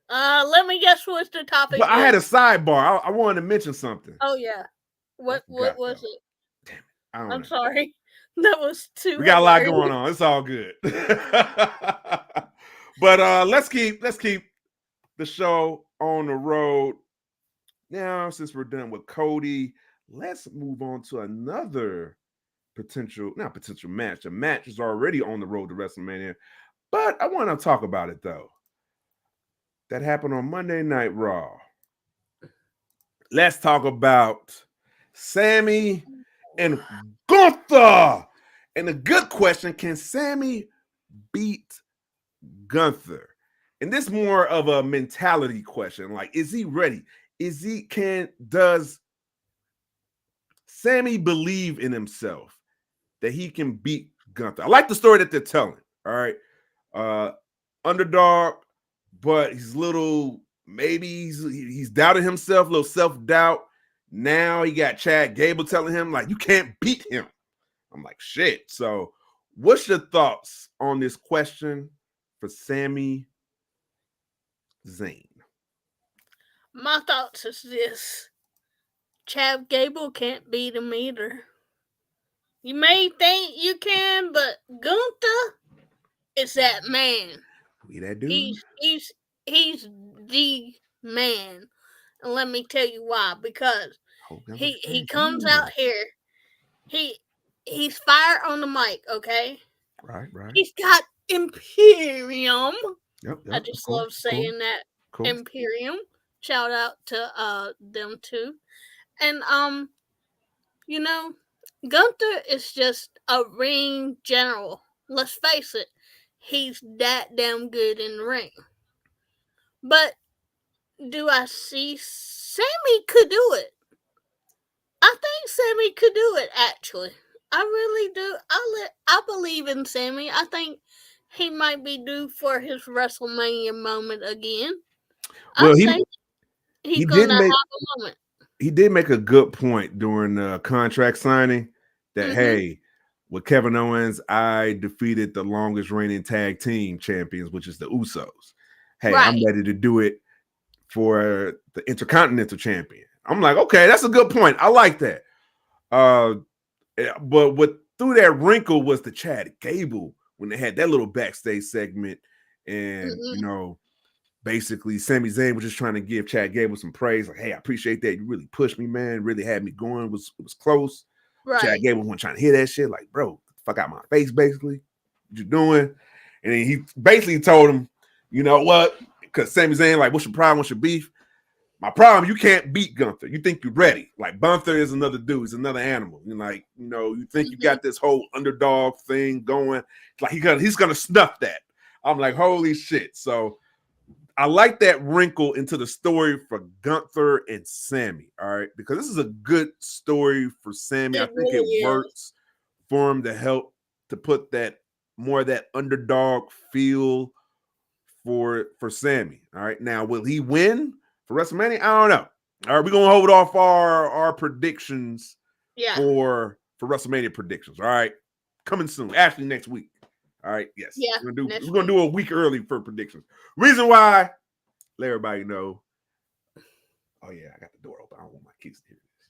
Let me guess what the topic But I had a is. sidebar. I wanted to mention something. Oh yeah. What Forgot, was though. it? Damn it. I don't I'm know. sorry. That was too We got a lot hilarious. going on. It's all good. But let's keep the show on the road. Now, since we're done with Cody, let's move on to another not potential match. The match is already on the road to WrestleMania, but I want to talk about it though. That happened on Monday Night Raw. Let's talk about Sammy and Gunther. And the good question, can Sammy beat Gunther? And this more of a mentality question. Like, is he ready? Does Sammy believe in himself that he can beat Gunther? I like the story that they're telling. All right. Underdog, but he's doubting himself, a little self-doubt. Now he got Chad Gable telling him, like, you can't beat him. I'm like, shit. So what's your thoughts on this question for Sami Zayn? My thoughts is this. Chad Gable can't beat him either. You may think you can, but Gunther is that man. We that dude? He's the man. And let me tell you why. Because he comes out here. He's fire on the mic, okay? Right. He's got Imperium. Yep. I just love saying that. Cool. Imperium. Shout out to them too. And you know, Gunther is just a ring general. Let's face it, he's that damn good in the ring. But do I see Sammy could do it? I think Sammy could do it, actually. I really do. I believe in Sammy. I think he might be due for his WrestleMania moment again. Well, I think he's going to have a moment. He did make a good point during the contract signing that, hey, with Kevin Owens, I defeated the longest reigning tag team champions, which is the Usos. Hey, right. I'm ready to do it for the Intercontinental Champion. I'm like, okay, that's a good point. I like that. But what threw that wrinkle was the Chad Gable when they had that little backstage segment, and basically Sami Zayn was just trying to give Chad Gable some praise, like, hey, I appreciate that. You really pushed me, man. Really had me going. It was close. Right. Chad Gable wasn't trying to hear that shit. Like, bro, fuck out my face, basically. What you doing? And then he basically told him, you know what? Because Sami Zayn, like, what's your problem? What's your beef? My problem, you can't beat Gunther. You think you're ready. Like, Gunther is another dude. He's another animal. You're like, you think you got this whole underdog thing going. Like, he's going to snuff that. I'm like, holy shit. So I like that wrinkle into the story for Gunther and Sammy, all right? Because this is a good story for Sammy. I think it works for him to help to put that more of that underdog feel for Sammy, all right? Now, will he win for WrestleMania? I don't know. All right, we're going to hold off our predictions for WrestleMania predictions, all right? Coming soon, actually next week. All right, yes. Yeah, we're gonna do a week early for predictions. Reason why, let everybody know. Oh yeah, I got the door open. I don't want my kids to hear this.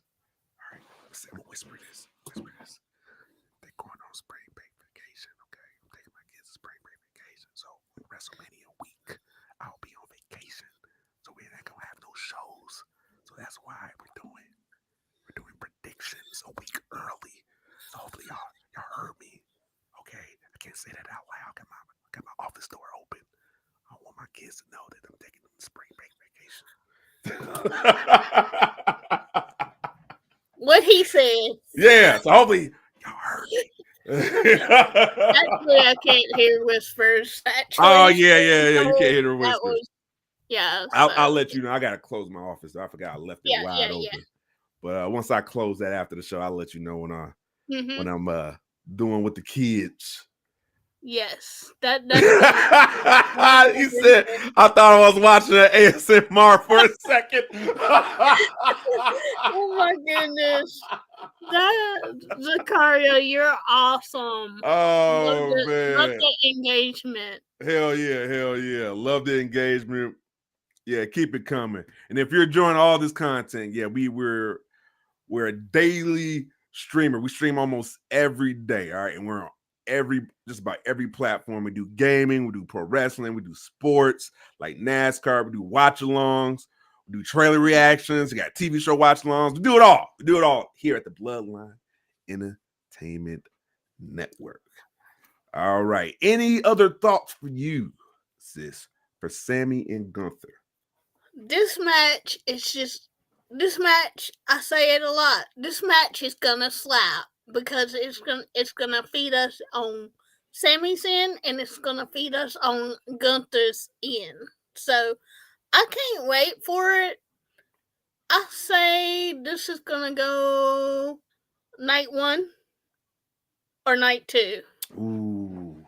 All right, I'm gonna whisper this. They're going on spring break vacation. Okay, I'm taking my kids to spring break vacation. So WrestleMania week, I'll be on vacation. So we ain't gonna have no shows. So that's why we're doing predictions a week early. So hopefully y'all heard me. Okay, I can't say that out loud. I got my office door open. I want my kids to know that I'm taking them to spring break vacation. What he said. Yeah, so hopefully y'all heard me. Actually, I can't hear whispers. Actually, oh yeah, you can't hear the whispers. So. I'll let you know. I gotta close my office. I forgot I left it wide open. Yeah. But once I close that after the show, I'll let you know when I'm doing with the kids. Yes, that's he said, I thought I was watching an ASMR for a second. Oh my goodness. Zakaria, you're awesome. Oh, man. Love the engagement. Hell yeah. Love the engagement. Yeah, keep it coming. And if you're enjoying all this content, yeah, we're a daily streamer. We stream almost every day. All right. And we're on just about every platform. We do gaming, we do pro wrestling, we do sports like NASCAR, we do watch alongs, we do trailer reactions, we got TV show watch alongs. We do it all. We do it all here at the Bloodline Entertainment Network. All right. Any other thoughts for you, sis, for Sammy and Gunther? This match, I say it a lot. This match is gonna slap because it's gonna feed us on Sammy's end and it's gonna feed us on Gunther's end. So I can't wait for it. I say this is gonna go night 1 or night 2. Ooh.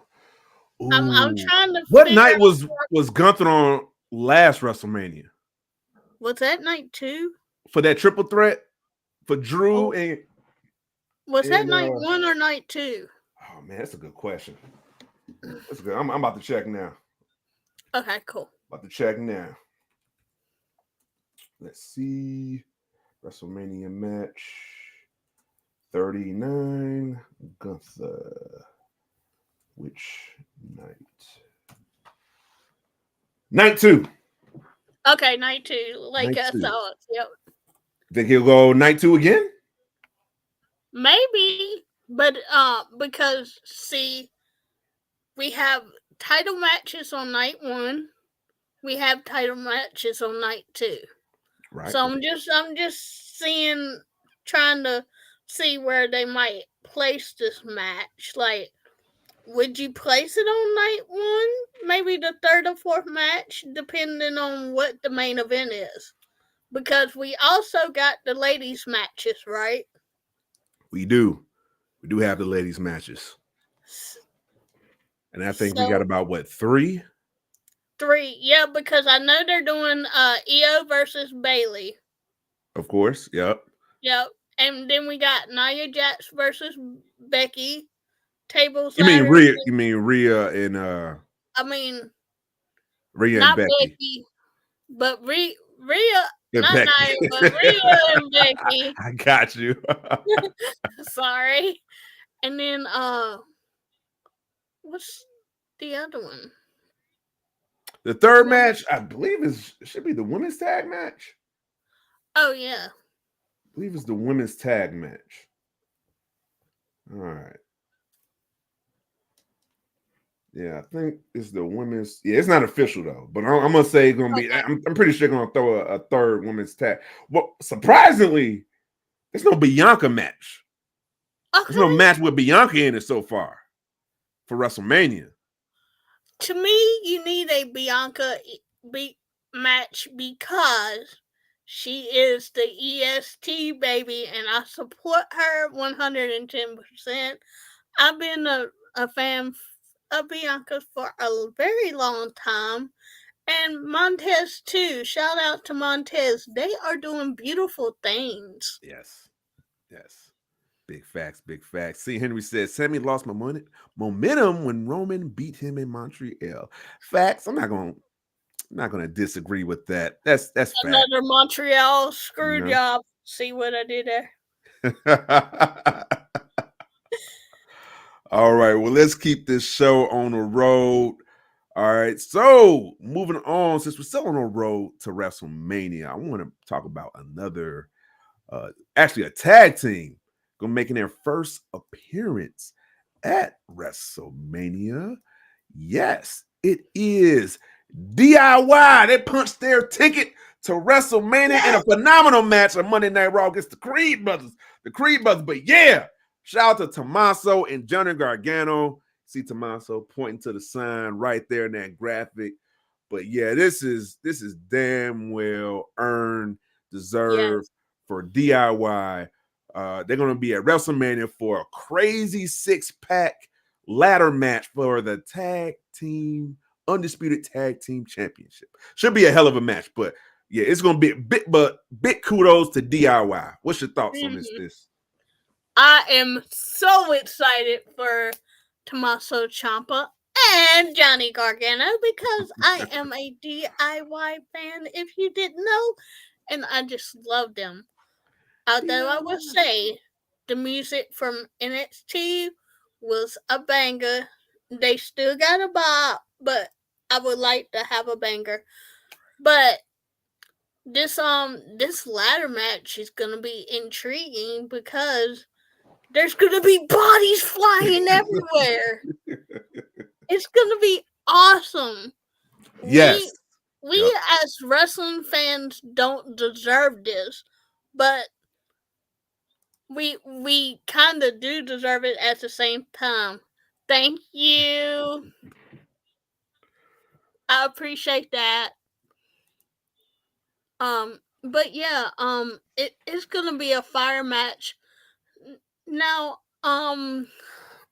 I'm trying to What figure night out was Gunther on last WrestleMania? was that night 2? For that triple threat for Drew and was that night 1 or night 2? Oh man, that's a good question. That's good. I'm about to check now. Okay, cool. About to check now. Let's see. WrestleMania match 39. Gunther. Which night? Night 2. Okay, night 2. Like Night I 2. saw it. Yep. Think he'll go night 2 again? Maybe, but because see, we have title matches on night 1. We have title matches on night 2. Right. So I'm just trying to see where they might place this match. Like, would you place it on night 1? Maybe the 3rd or 4th match, depending on what the main event is. Because we also got the ladies' matches, right? We do. We do have the ladies' matches. And I think we got about, 3? 3, yeah, because I know they're doing Io versus Bailey. Of course, yep. Yep, and then we got Nia Jax versus Becky. Tables. You mean Rhea? You mean Rhea and I mean, Rhea not and Becky, but Rhea. And not Becky. Nia, but Rhea and Becky. I got you. Sorry. And then what's the other one? The 3rd match, I believe, should be the women's tag match. Oh yeah. I believe it's the women's tag match. All right. Yeah, I think it's the women's. Yeah, it's not official though, but I'm gonna say it's gonna be. I'm pretty sure gonna throw a 3rd women's tag. Well, surprisingly, there's no Bianca match. Okay. There's no match with Bianca in it so far for WrestleMania. To me, you need a Bianca match because she is the EST baby, and I support her 110%. I've been a fan of Bianca for a very long time, and Montez too. Shout out to Montez. They are doing beautiful things. Yes. Big facts, big facts. See, Henry says Sammy lost momentum when Roman beat him in Montreal. Facts. I'm not gonna disagree with that. That's another fact. Montreal screw job. See what I did there? All right. Well, let's keep this show on the road. All right. So moving on, since we're still on the road to WrestleMania, I want to talk about another, actually a tag team going making their first appearance at WrestleMania. Yes, it is DIY. They punched their ticket to WrestleMania in a phenomenal match on Monday Night Raw against the Creed brothers. But yeah, shout out to Tommaso and Johnny Gargano. See Tommaso pointing to the sign right there in that graphic. But yeah, this is damn well earned, deserved for DIY. They're going to be at WrestleMania for a crazy 6-pack ladder match for the Undisputed Tag Team Championship. Should be a hell of a match, but yeah, it's going to be big kudos to DIY. What's your thoughts on this? I am so excited for Tommaso Ciampa and Johnny Gargano because I am a DIY fan, if you didn't know, and I just love them. Although I will say the music from NXT was a banger. They still got a bop, but I would like to have a banger. But this ladder match is gonna be intriguing because there's gonna be bodies flying everywhere. It's gonna be awesome. Yes. We as wrestling fans don't deserve this, but we kind of do deserve it at the same time. Thank you. I appreciate that. But yeah, it's gonna be a fire match. Now,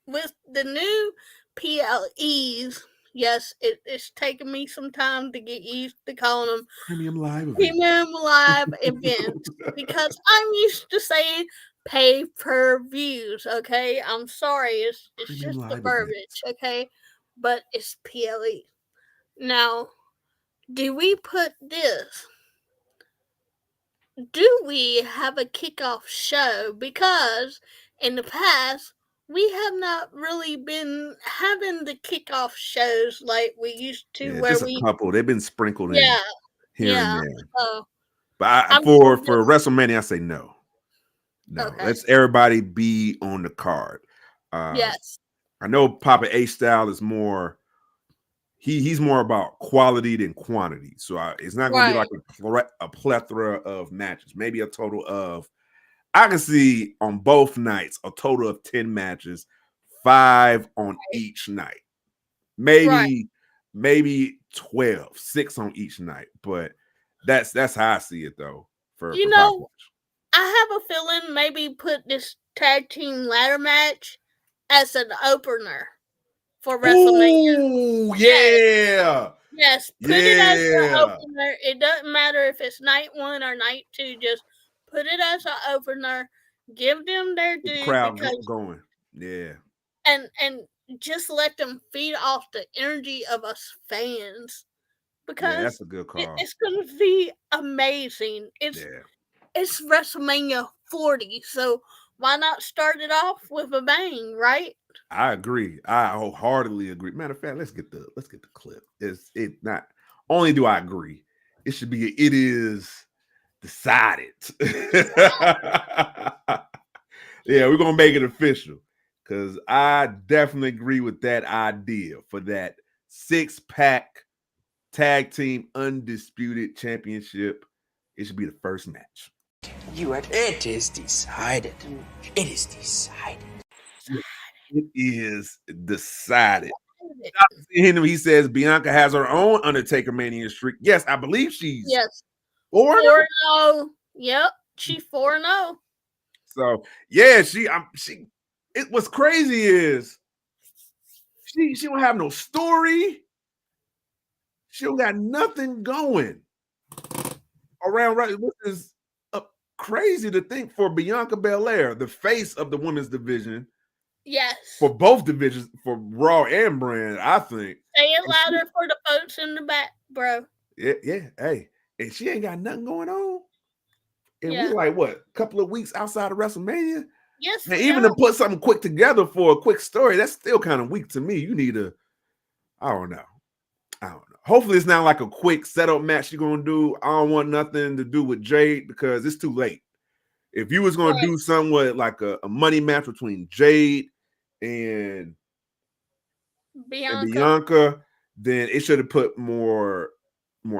with the new PLEs, yes, it's taken me some time to get used to calling them Premium live events because I'm used to saying pay per views. Okay, I'm sorry, it's just the verbiage. Okay, but it's PLE. Now, do we put this? Do we have a kickoff show? Because in the past, we have not really been having the kickoff shows like we used to. Yeah, where just a we, couple. They've been sprinkled in yeah, here and yeah. there. So But I'm for sure WrestleMania, I say no. No, Okay. let's everybody be on the card. yes, I know Papa H Style is more. He's more about quality than quantity. So it's not going to be like a plethora of matches. Maybe a total of. I can see on both nights a total of 10 matches, 5 on each night. Maybe 12, 6 on each night. But that's how I see it though. For I have a feeling maybe put this tag team ladder match as an opener for WrestleMania. Ooh, yeah. Yes, put it as an opener. It doesn't matter if it's night 1 or night 2. Just put it as an opener. Give them their due Crowd because going. Yeah. and just let them feed off the energy of us fans because that's a good call. It's going to be amazing. It's WrestleMania 40, so why not start it off with a bang, right? I agree. I wholeheartedly agree. Matter of fact, let's get the clip. It not only do I agree, it should be it is decided. Yeah, we're gonna make it official because I definitely agree with that idea for that 6-pack tag team undisputed championship. It should be the first match. It is decided. It is decided. It is decided. He says Bianca has her own Undertaker Mania streak. Yes, I believe she's 4-0. Yep, she's 4-0. So yeah, she. It what's crazy is she don't have no story. She don't got nothing going around. Right, this is crazy to think for Bianca Belair, the face of the women's division. Yes. For both divisions, for Raw and Brand, I think. Say it louder for the folks in the back, bro. Yeah. Hey, and she ain't got nothing going on. And we're like, what, a couple of weeks outside of WrestleMania? Yes. And even to put something quick together for a quick story, that's still kind of weak to me. You need I don't know. Hopefully it's not like a quick setup match you're going to do. I don't want nothing to do with Jade because it's too late. If you was going to do something with like a money match between Jade and Bianca, then it should have put more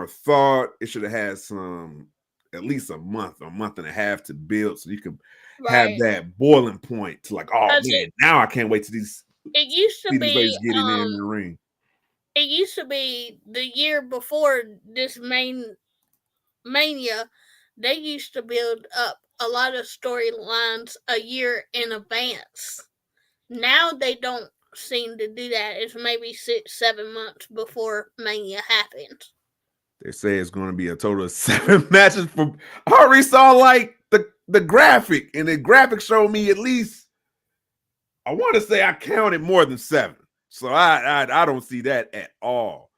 thought. It should have had some, at least a month and a half to build so you can have that boiling point to like, oh man, now I can't wait to these. It used to be getting in the ring. It used to be the year before this Mania, they used to build up a lot of storylines a year in advance. Now they don't seem to do that. It's maybe 6-7 months before Mania happens. They say it's going to be a total of 7 matches. I already saw like the graphic, and the graphic showed me at least, I want to say I counted more than 7. So I don't see that at all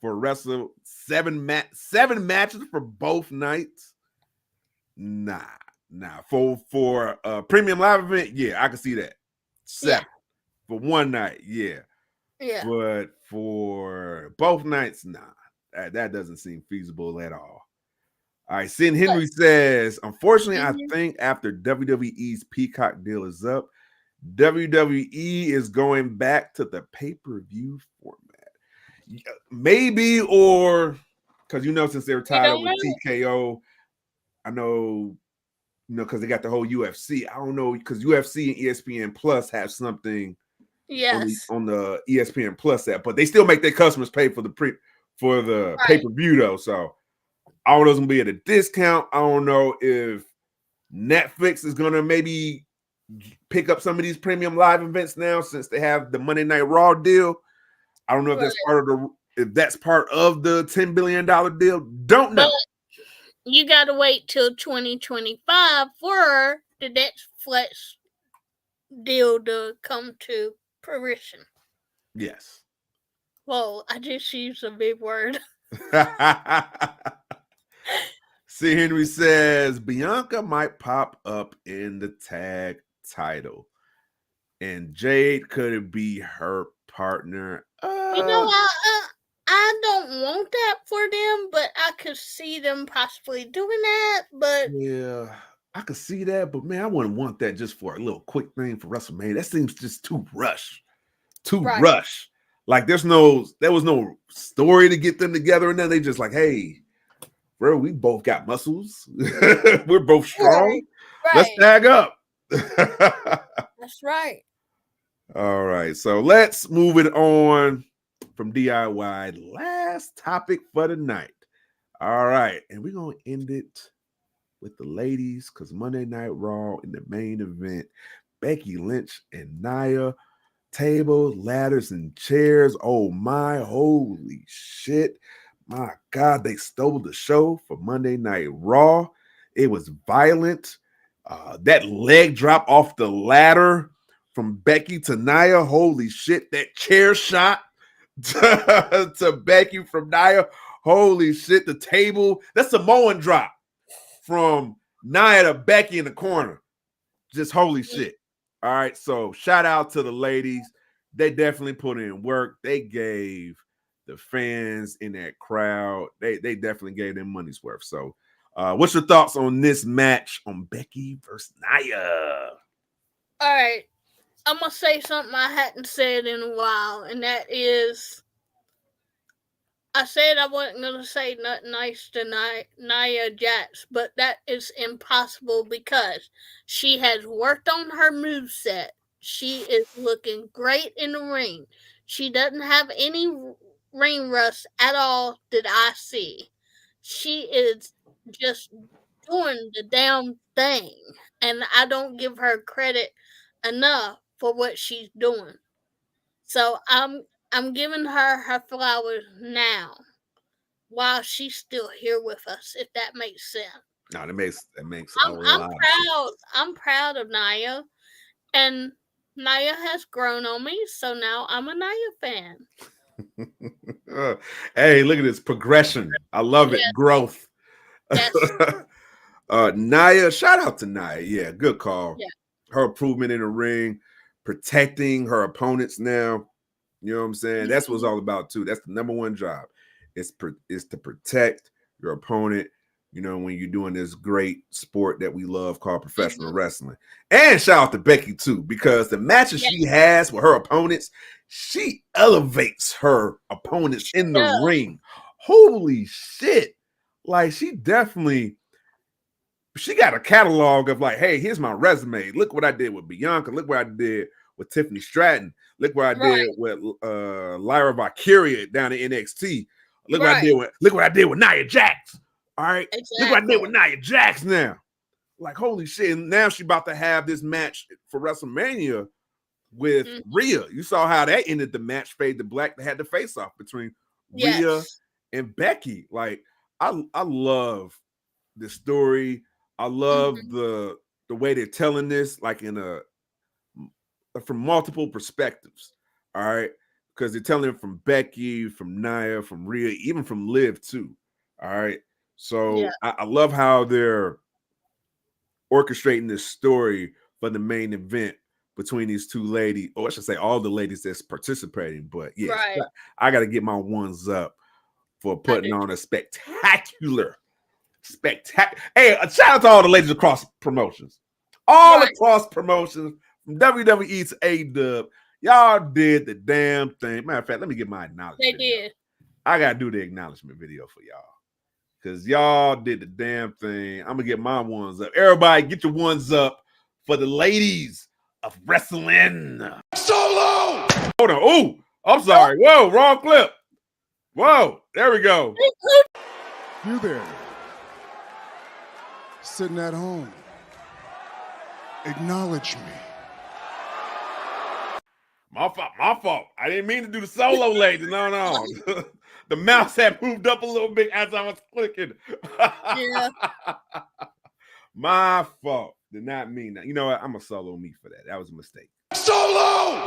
for wrestler. Seven matches for both nights. Nah. For a premium live event, yeah, I can see that. 7 for one night, yeah. But for both nights, nah. That doesn't seem feasible at all. All right, Sin Henry says, unfortunately, I think after WWE's Peacock deal is up, WWE is going back to the pay-per-view format. Maybe, or because since they're tied up with TKO, I know, because they got the whole UFC. I don't know, because UFC and ESPN Plus have something on the ESPN Plus app, but they still make their customers pay for the pay-per-view though. So I don't know if it's gonna be at a discount. I don't know if Netflix is gonna maybe pick up some of these premium live events now since they have the Monday Night Raw deal. I don't know if that's part of the $10 billion deal. Don't know. But you gotta wait till 2025 for the Netflix deal to come to fruition. Yes. Well, I just used a big word. See, Henry says Bianca might pop up in the tag title, and Jade could be her partner. I don't want that for them, but I could see them possibly doing that. But yeah, I could see that, but man, I wouldn't want that just for a little quick thing for WrestleMania. That seems just too rushed. Rush. Like there was no story to get them together, and then they just like, hey, bro, we both got muscles. We're both strong. Right. Let's tag up. That's right. All right, so let's move it on from DIY. Last topic for the night. All right, and we're gonna end it with the ladies because Monday Night Raw in the main event, Becky Lynch and Nia. Tables, ladders, and chairs. Oh my, holy shit. My God, they stole the show for Monday Night Raw. It was violent. That leg drop off the ladder from Becky to Nia. Holy shit. That chair shot to Becky from Nia. Holy shit. The table. That's a Samoan drop from Nia to Becky in the corner. Just holy shit. All right, so shout out to the ladies. They definitely put in work. They gave the fans in that crowd, they definitely gave them money's worth. So what's your thoughts on this match on Becky versus Nia? All right, I'm going to say something I hadn't said in a while, and that is, I said I wasn't going to say nothing nice to Nia Jax, but that is impossible because she has worked on her moveset. She is looking great in the ring. She doesn't have any ring rust at all that I see. She is just doing the damn thing, and I don't give her credit enough for what she's doing. So I'm giving her flowers now while she's still here with us, if that makes sense. No, that makes a lot of sense. I'm proud of Nia, and Nia has grown on me, so now I'm a Nia fan. Hey, look at this progression. I love it. Growth. Yes. Nia, shout out to Nia. Yeah, good call. Yeah. Her improvement in the ring, protecting her opponents now. You know what I'm saying? That's what it's all about too. That's the number one job. Is to protect your opponent, when you're doing this great sport that we love called professional wrestling. And shout out to Becky too, because the matches she has with her opponents, she elevates her opponents in the ring. Holy shit. Like she got a catalog of like, hey, here's my resume. Look what I did with Bianca. Look what I did with Tiffany Stratton. Look what I did with Lyra Valkyria down in NXT. Look what I did with Nia Jax. All right. Exactly. Look what I did with Nia Jax now. Like, holy shit. And now she's about to have this match for WrestleMania with Rhea. You saw how that ended the match, fade to black. They had the face off between Rhea and Becky. Like, I love the story. I love the way they're telling this, like from multiple perspectives. All right. because they're telling it from Becky, from Nia, from Rhea, even from Liv too. All right. So Yeah. I love how they're orchestrating this story for the main event between these two ladies, or I should say all the ladies that's participating. But yes, Right. I got to get my ones up for putting on a spectacular. Hey, a shout out to all the ladies across promotions. All across promotions from WWE to AEW. Y'all did the damn thing. Matter of fact, let me get my acknowledgement. They did. I got to do the acknowledgement video for y'all. Because y'all did the damn thing. I'm going to get my ones up. Everybody, get your ones up for the ladies of wrestling. Solo! Hold on. Ooh, I'm sorry. Whoa, wrong clip. Whoa, there we go. You there, sitting at home. Acknowledge me. My fault. I didn't mean to do the solo ladies. No. The mouse had moved up a little bit as I was clicking. Yeah. My fault. Did not mean that. You know what? I'm a solo me for that. That was a mistake. Solo!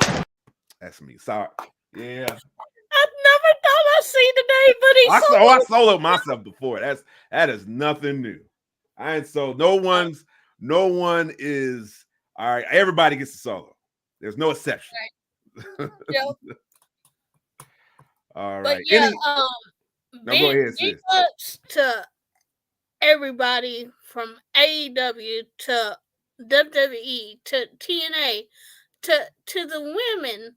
That's me. Sorry. Yeah. I've never thought I'd see the day, but I soloed myself before. That is nothing new. I ain't so no one is all right. Everybody gets a solo. There's no exception. Right. Yep. All But right. yeah, go ahead, big sis. ups to everybody from AEW to WWE to TNA to the women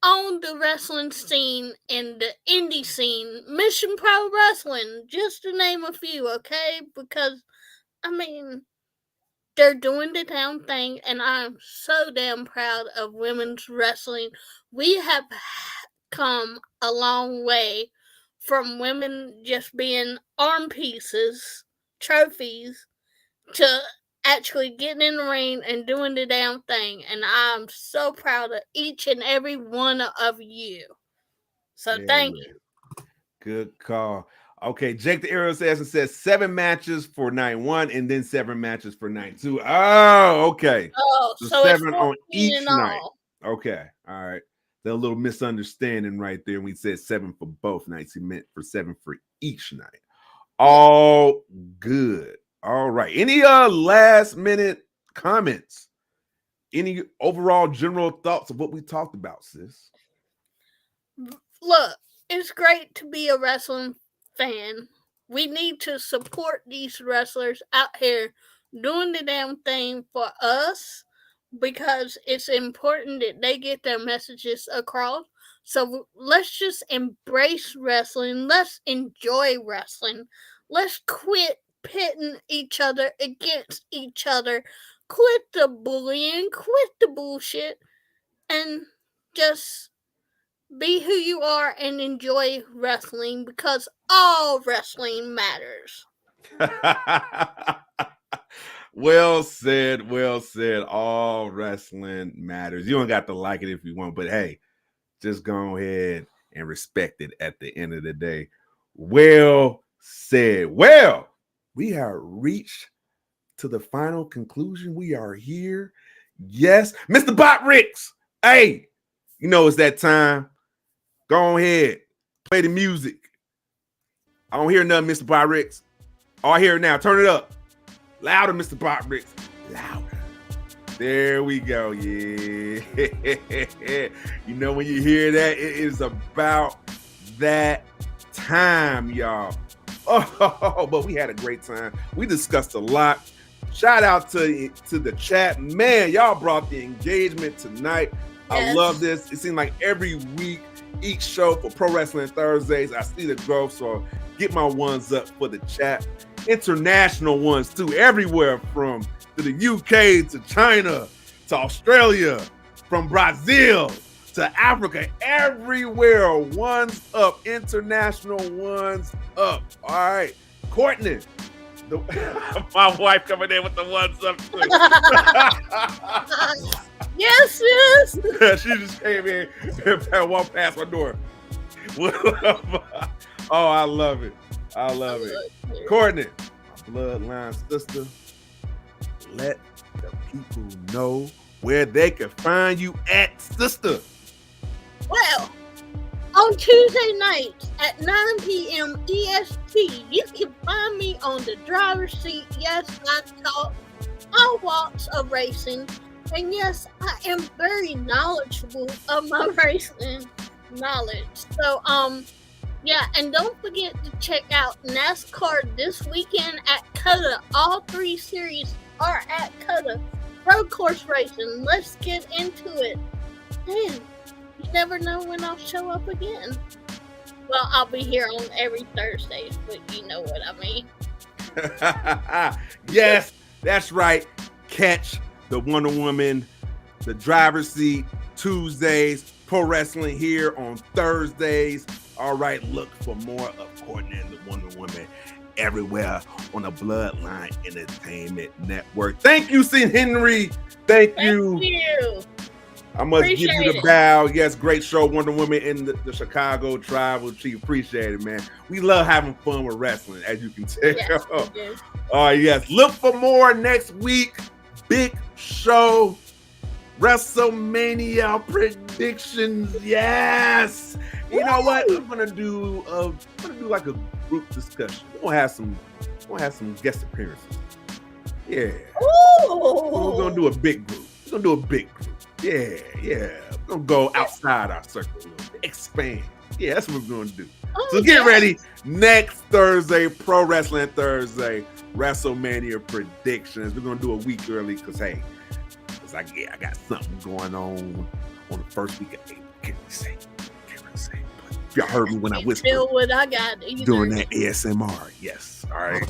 on the wrestling scene and the indie scene, Mission Pro Wrestling, just to name a few, okay? Because, I mean, they're doing the damn thing, and I'm so damn proud of women's wrestling. We have come a long way from women just being arm pieces, trophies, to actually getting in the ring and doing the damn thing. And I'm so proud of each and every one of you. So thank you. Good call. Okay, Jake the Arrow says 7 matches for night 1 and then 7 matches for night 2. Oh, okay. Oh, so 7 it's on each night. all. Okay, all right. There's a little misunderstanding right there. We said 7 for both nights. He meant for 7 for each night. All good. All right. Any last minute comments? Any overall general thoughts of what we talked about, sis? Look, it's great to be a wrestling fan. We need to support these wrestlers out here doing the damn thing for us because it's important that they get their messages across. So let's just embrace wrestling. Let's enjoy wrestling. Let's quit pitting each other against each other. Quit the bullying. Quit the bullshit. And just be who you are and enjoy wrestling because all wrestling matters. Well said. All wrestling matters. You don't got to like it if you want, but hey, just go ahead and respect it at the end of the day. Well said. Well, we have reached to the final conclusion. We are here. Yes, Mr. Bot Ricks. Hey, you know it's that time. Go ahead, play the music. I don't hear nothing, Mr. Bot Ricks. Oh, I hear it now. Turn it up. Louder, Mr. Bot Ricks. Louder. There we go. Yeah. You know, when you hear that, it is about that time, y'all. Oh, but we had a great time. We discussed a lot. Shout out to the chat. Man, y'all brought the engagement tonight. Yes. I love this. It seemed like every week, each show for Pro Wrestling Thursdays, I see the growth. So get my ones up for the chat. International ones too, everywhere from to the UK to China to Australia, from Brazil to Africa, everywhere. Ones up, international ones up. All right, Courtney. My wife coming in with the ones up too. Yes. She just came in and walked past my door. Oh, I love it. Courtney, my bloodline sister, let the people know where they can find you at, sister. Well, On Tuesday nights at 9 p.m. EST, you can find me on the driver's seat. Yes, I talk all walks of racing. And yes, I am very knowledgeable of my racing knowledge. So, yeah, and don't forget to check out NASCAR this weekend at COTA. All 3 series are at COTA. Road course racing. Let's get into it. Man, you never know when I'll show up again. Well, I'll be here on every Thursday, but you know what I mean. Yes, that's right. Catch the Wonder Woman, the driver's seat, Tuesdays, pro wrestling here on Thursdays. All right, look for more of Courtney and the Wonder Woman everywhere on the Bloodline Entertainment Network. Thank you, St. Henry. Thank you. I must Appreciate give you the it. bow. Yes, great show, Wonder Woman in the Chicago Tribal Chief. Appreciate it, man. We love having fun with wrestling, as you can tell. Yes, we do. Yes. Look for more next week. Big show. WrestleMania predictions. Yes. You know what? I'm gonna do like a group discussion. We're gonna have some guest appearances. Yeah. We're gonna do a big group. Yeah. We're gonna go outside our circle a little bit. Expand. Yeah, that's what we're gonna do. So get ready. Next Thursday, Pro Wrestling Thursday, WrestleMania predictions. We're gonna do a week early because I got something going on the first week of April. Can't really say. But if y'all heard me when I whispered Feel what I got doing that ASMR. Yes. All right.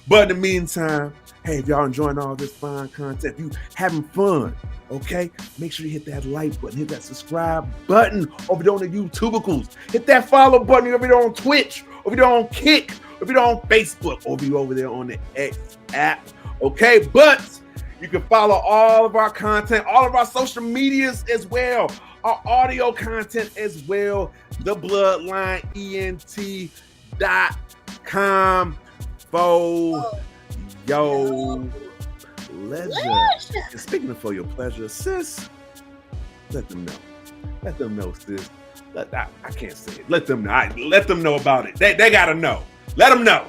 But in the meantime, hey, if y'all enjoying all this fine content, if you having fun, okay, make sure you hit that like button, hit that subscribe button over there on the YouTubicals. Hit that follow button over there on Twitch, over there on Kick, over there on Facebook, over there on the X app. Okay, but you can follow all of our content, all of our social medias as well, our audio content as well, thebloodlineent.com. For your pleasure. And speaking of for your pleasure, sis, let them know. Let them know, sis. I can't say it. Let them know. Let them know about it. They gotta know. Let them know.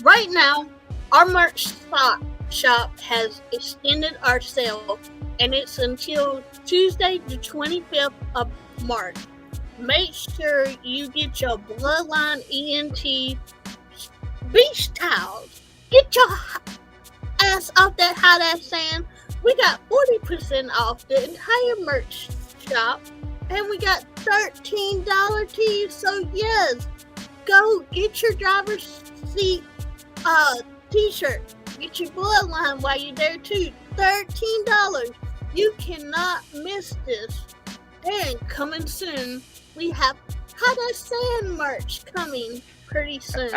Right now, our merch shop has extended our sale, and it's until Tuesday, the 25th of March. Make sure you get your Bloodline ENT beach towels. Get your ass off that hot ass sand. We got 40% off the entire merch shop, and we got $13 tees. So yes, go get your driver's seat t-shirt. Get your Bloodline while you're there too. $13. You cannot miss this. And coming soon, we have hot ass sand merch coming pretty soon.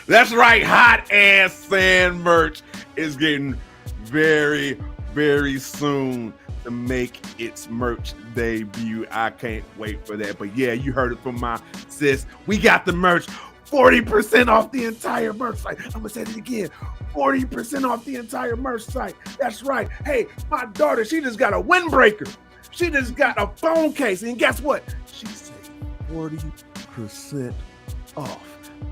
That's right, hot ass sand merch is getting very, very soon to make its merch debut. I can't wait for that. But yeah, you heard it from my sis. We got the merch. 40% off the entire merch site. I'm gonna say it again. 40% off the entire merch site. That's right. Hey, my daughter, she just got a windbreaker. She just got a phone case. And guess what? She saved 40% off.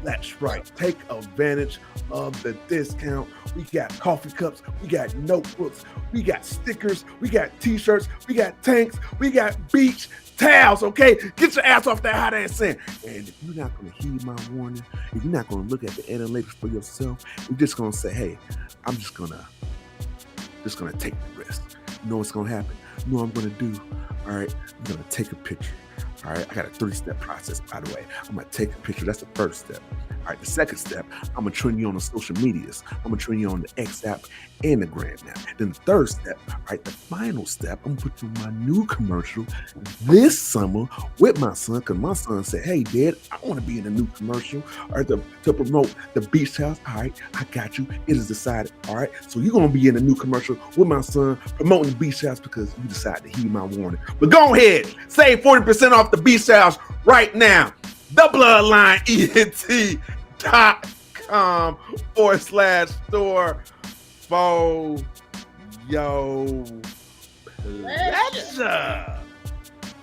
That's right. Take advantage of the discount. We got coffee cups. We got notebooks. We got stickers. We got t-shirts. We got tanks. We got beach towels, okay? Get your ass off that hot ass sand. And if you're not going to heed my warning, if you're not going to look at the analytics for yourself, you're just going to say, hey, I'm just going to take the risk. You know what's going to happen? You know what I'm going to do? All right, I'm going to take a picture. All right, I got a 3-step process, by the way. I'm going to take a picture. That's the first step. All right, the second step, I'm going to train you on the social medias. I'm going to train you on the X app and the Gram app. Then the third step, all right, the final step, I'm going to put you on my new commercial this summer with my son, because my son said, hey, Dad, I want to be in a new commercial, all right, to promote the beach house. All right, I got you. It is decided, all right? So you're going to be in a new commercial with my son promoting the beach house because you decided to heed my warning. But go ahead, save 40% off the beach house right now. thebloodlineent.com/store for yo pleasure. pleasure.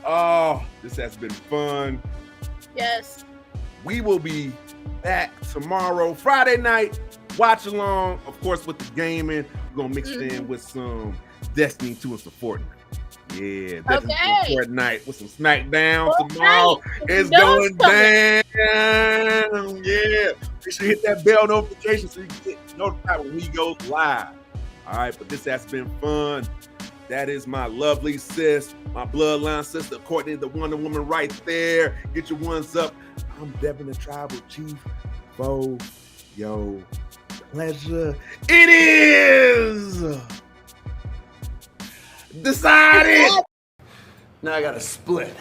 Oh, this has been fun. Yes. We will be back tomorrow, Friday night. Watch along, of course, with the gaming. We're gonna mix it in with some Destiny 2 and some Fortnite. Yeah, Destiny 2 and Fortnite with some SmackDown tomorrow. It's going down. Yeah. Make sure you hit that bell notification so you can get notified when we go live. All right, but this has been fun. That is my lovely sis, my bloodline sister, Courtney, the Wonder Woman right there. Get your ones up. I'm Devin, the Tribal Chief. For your pleasure. It is decided. Now I gotta split.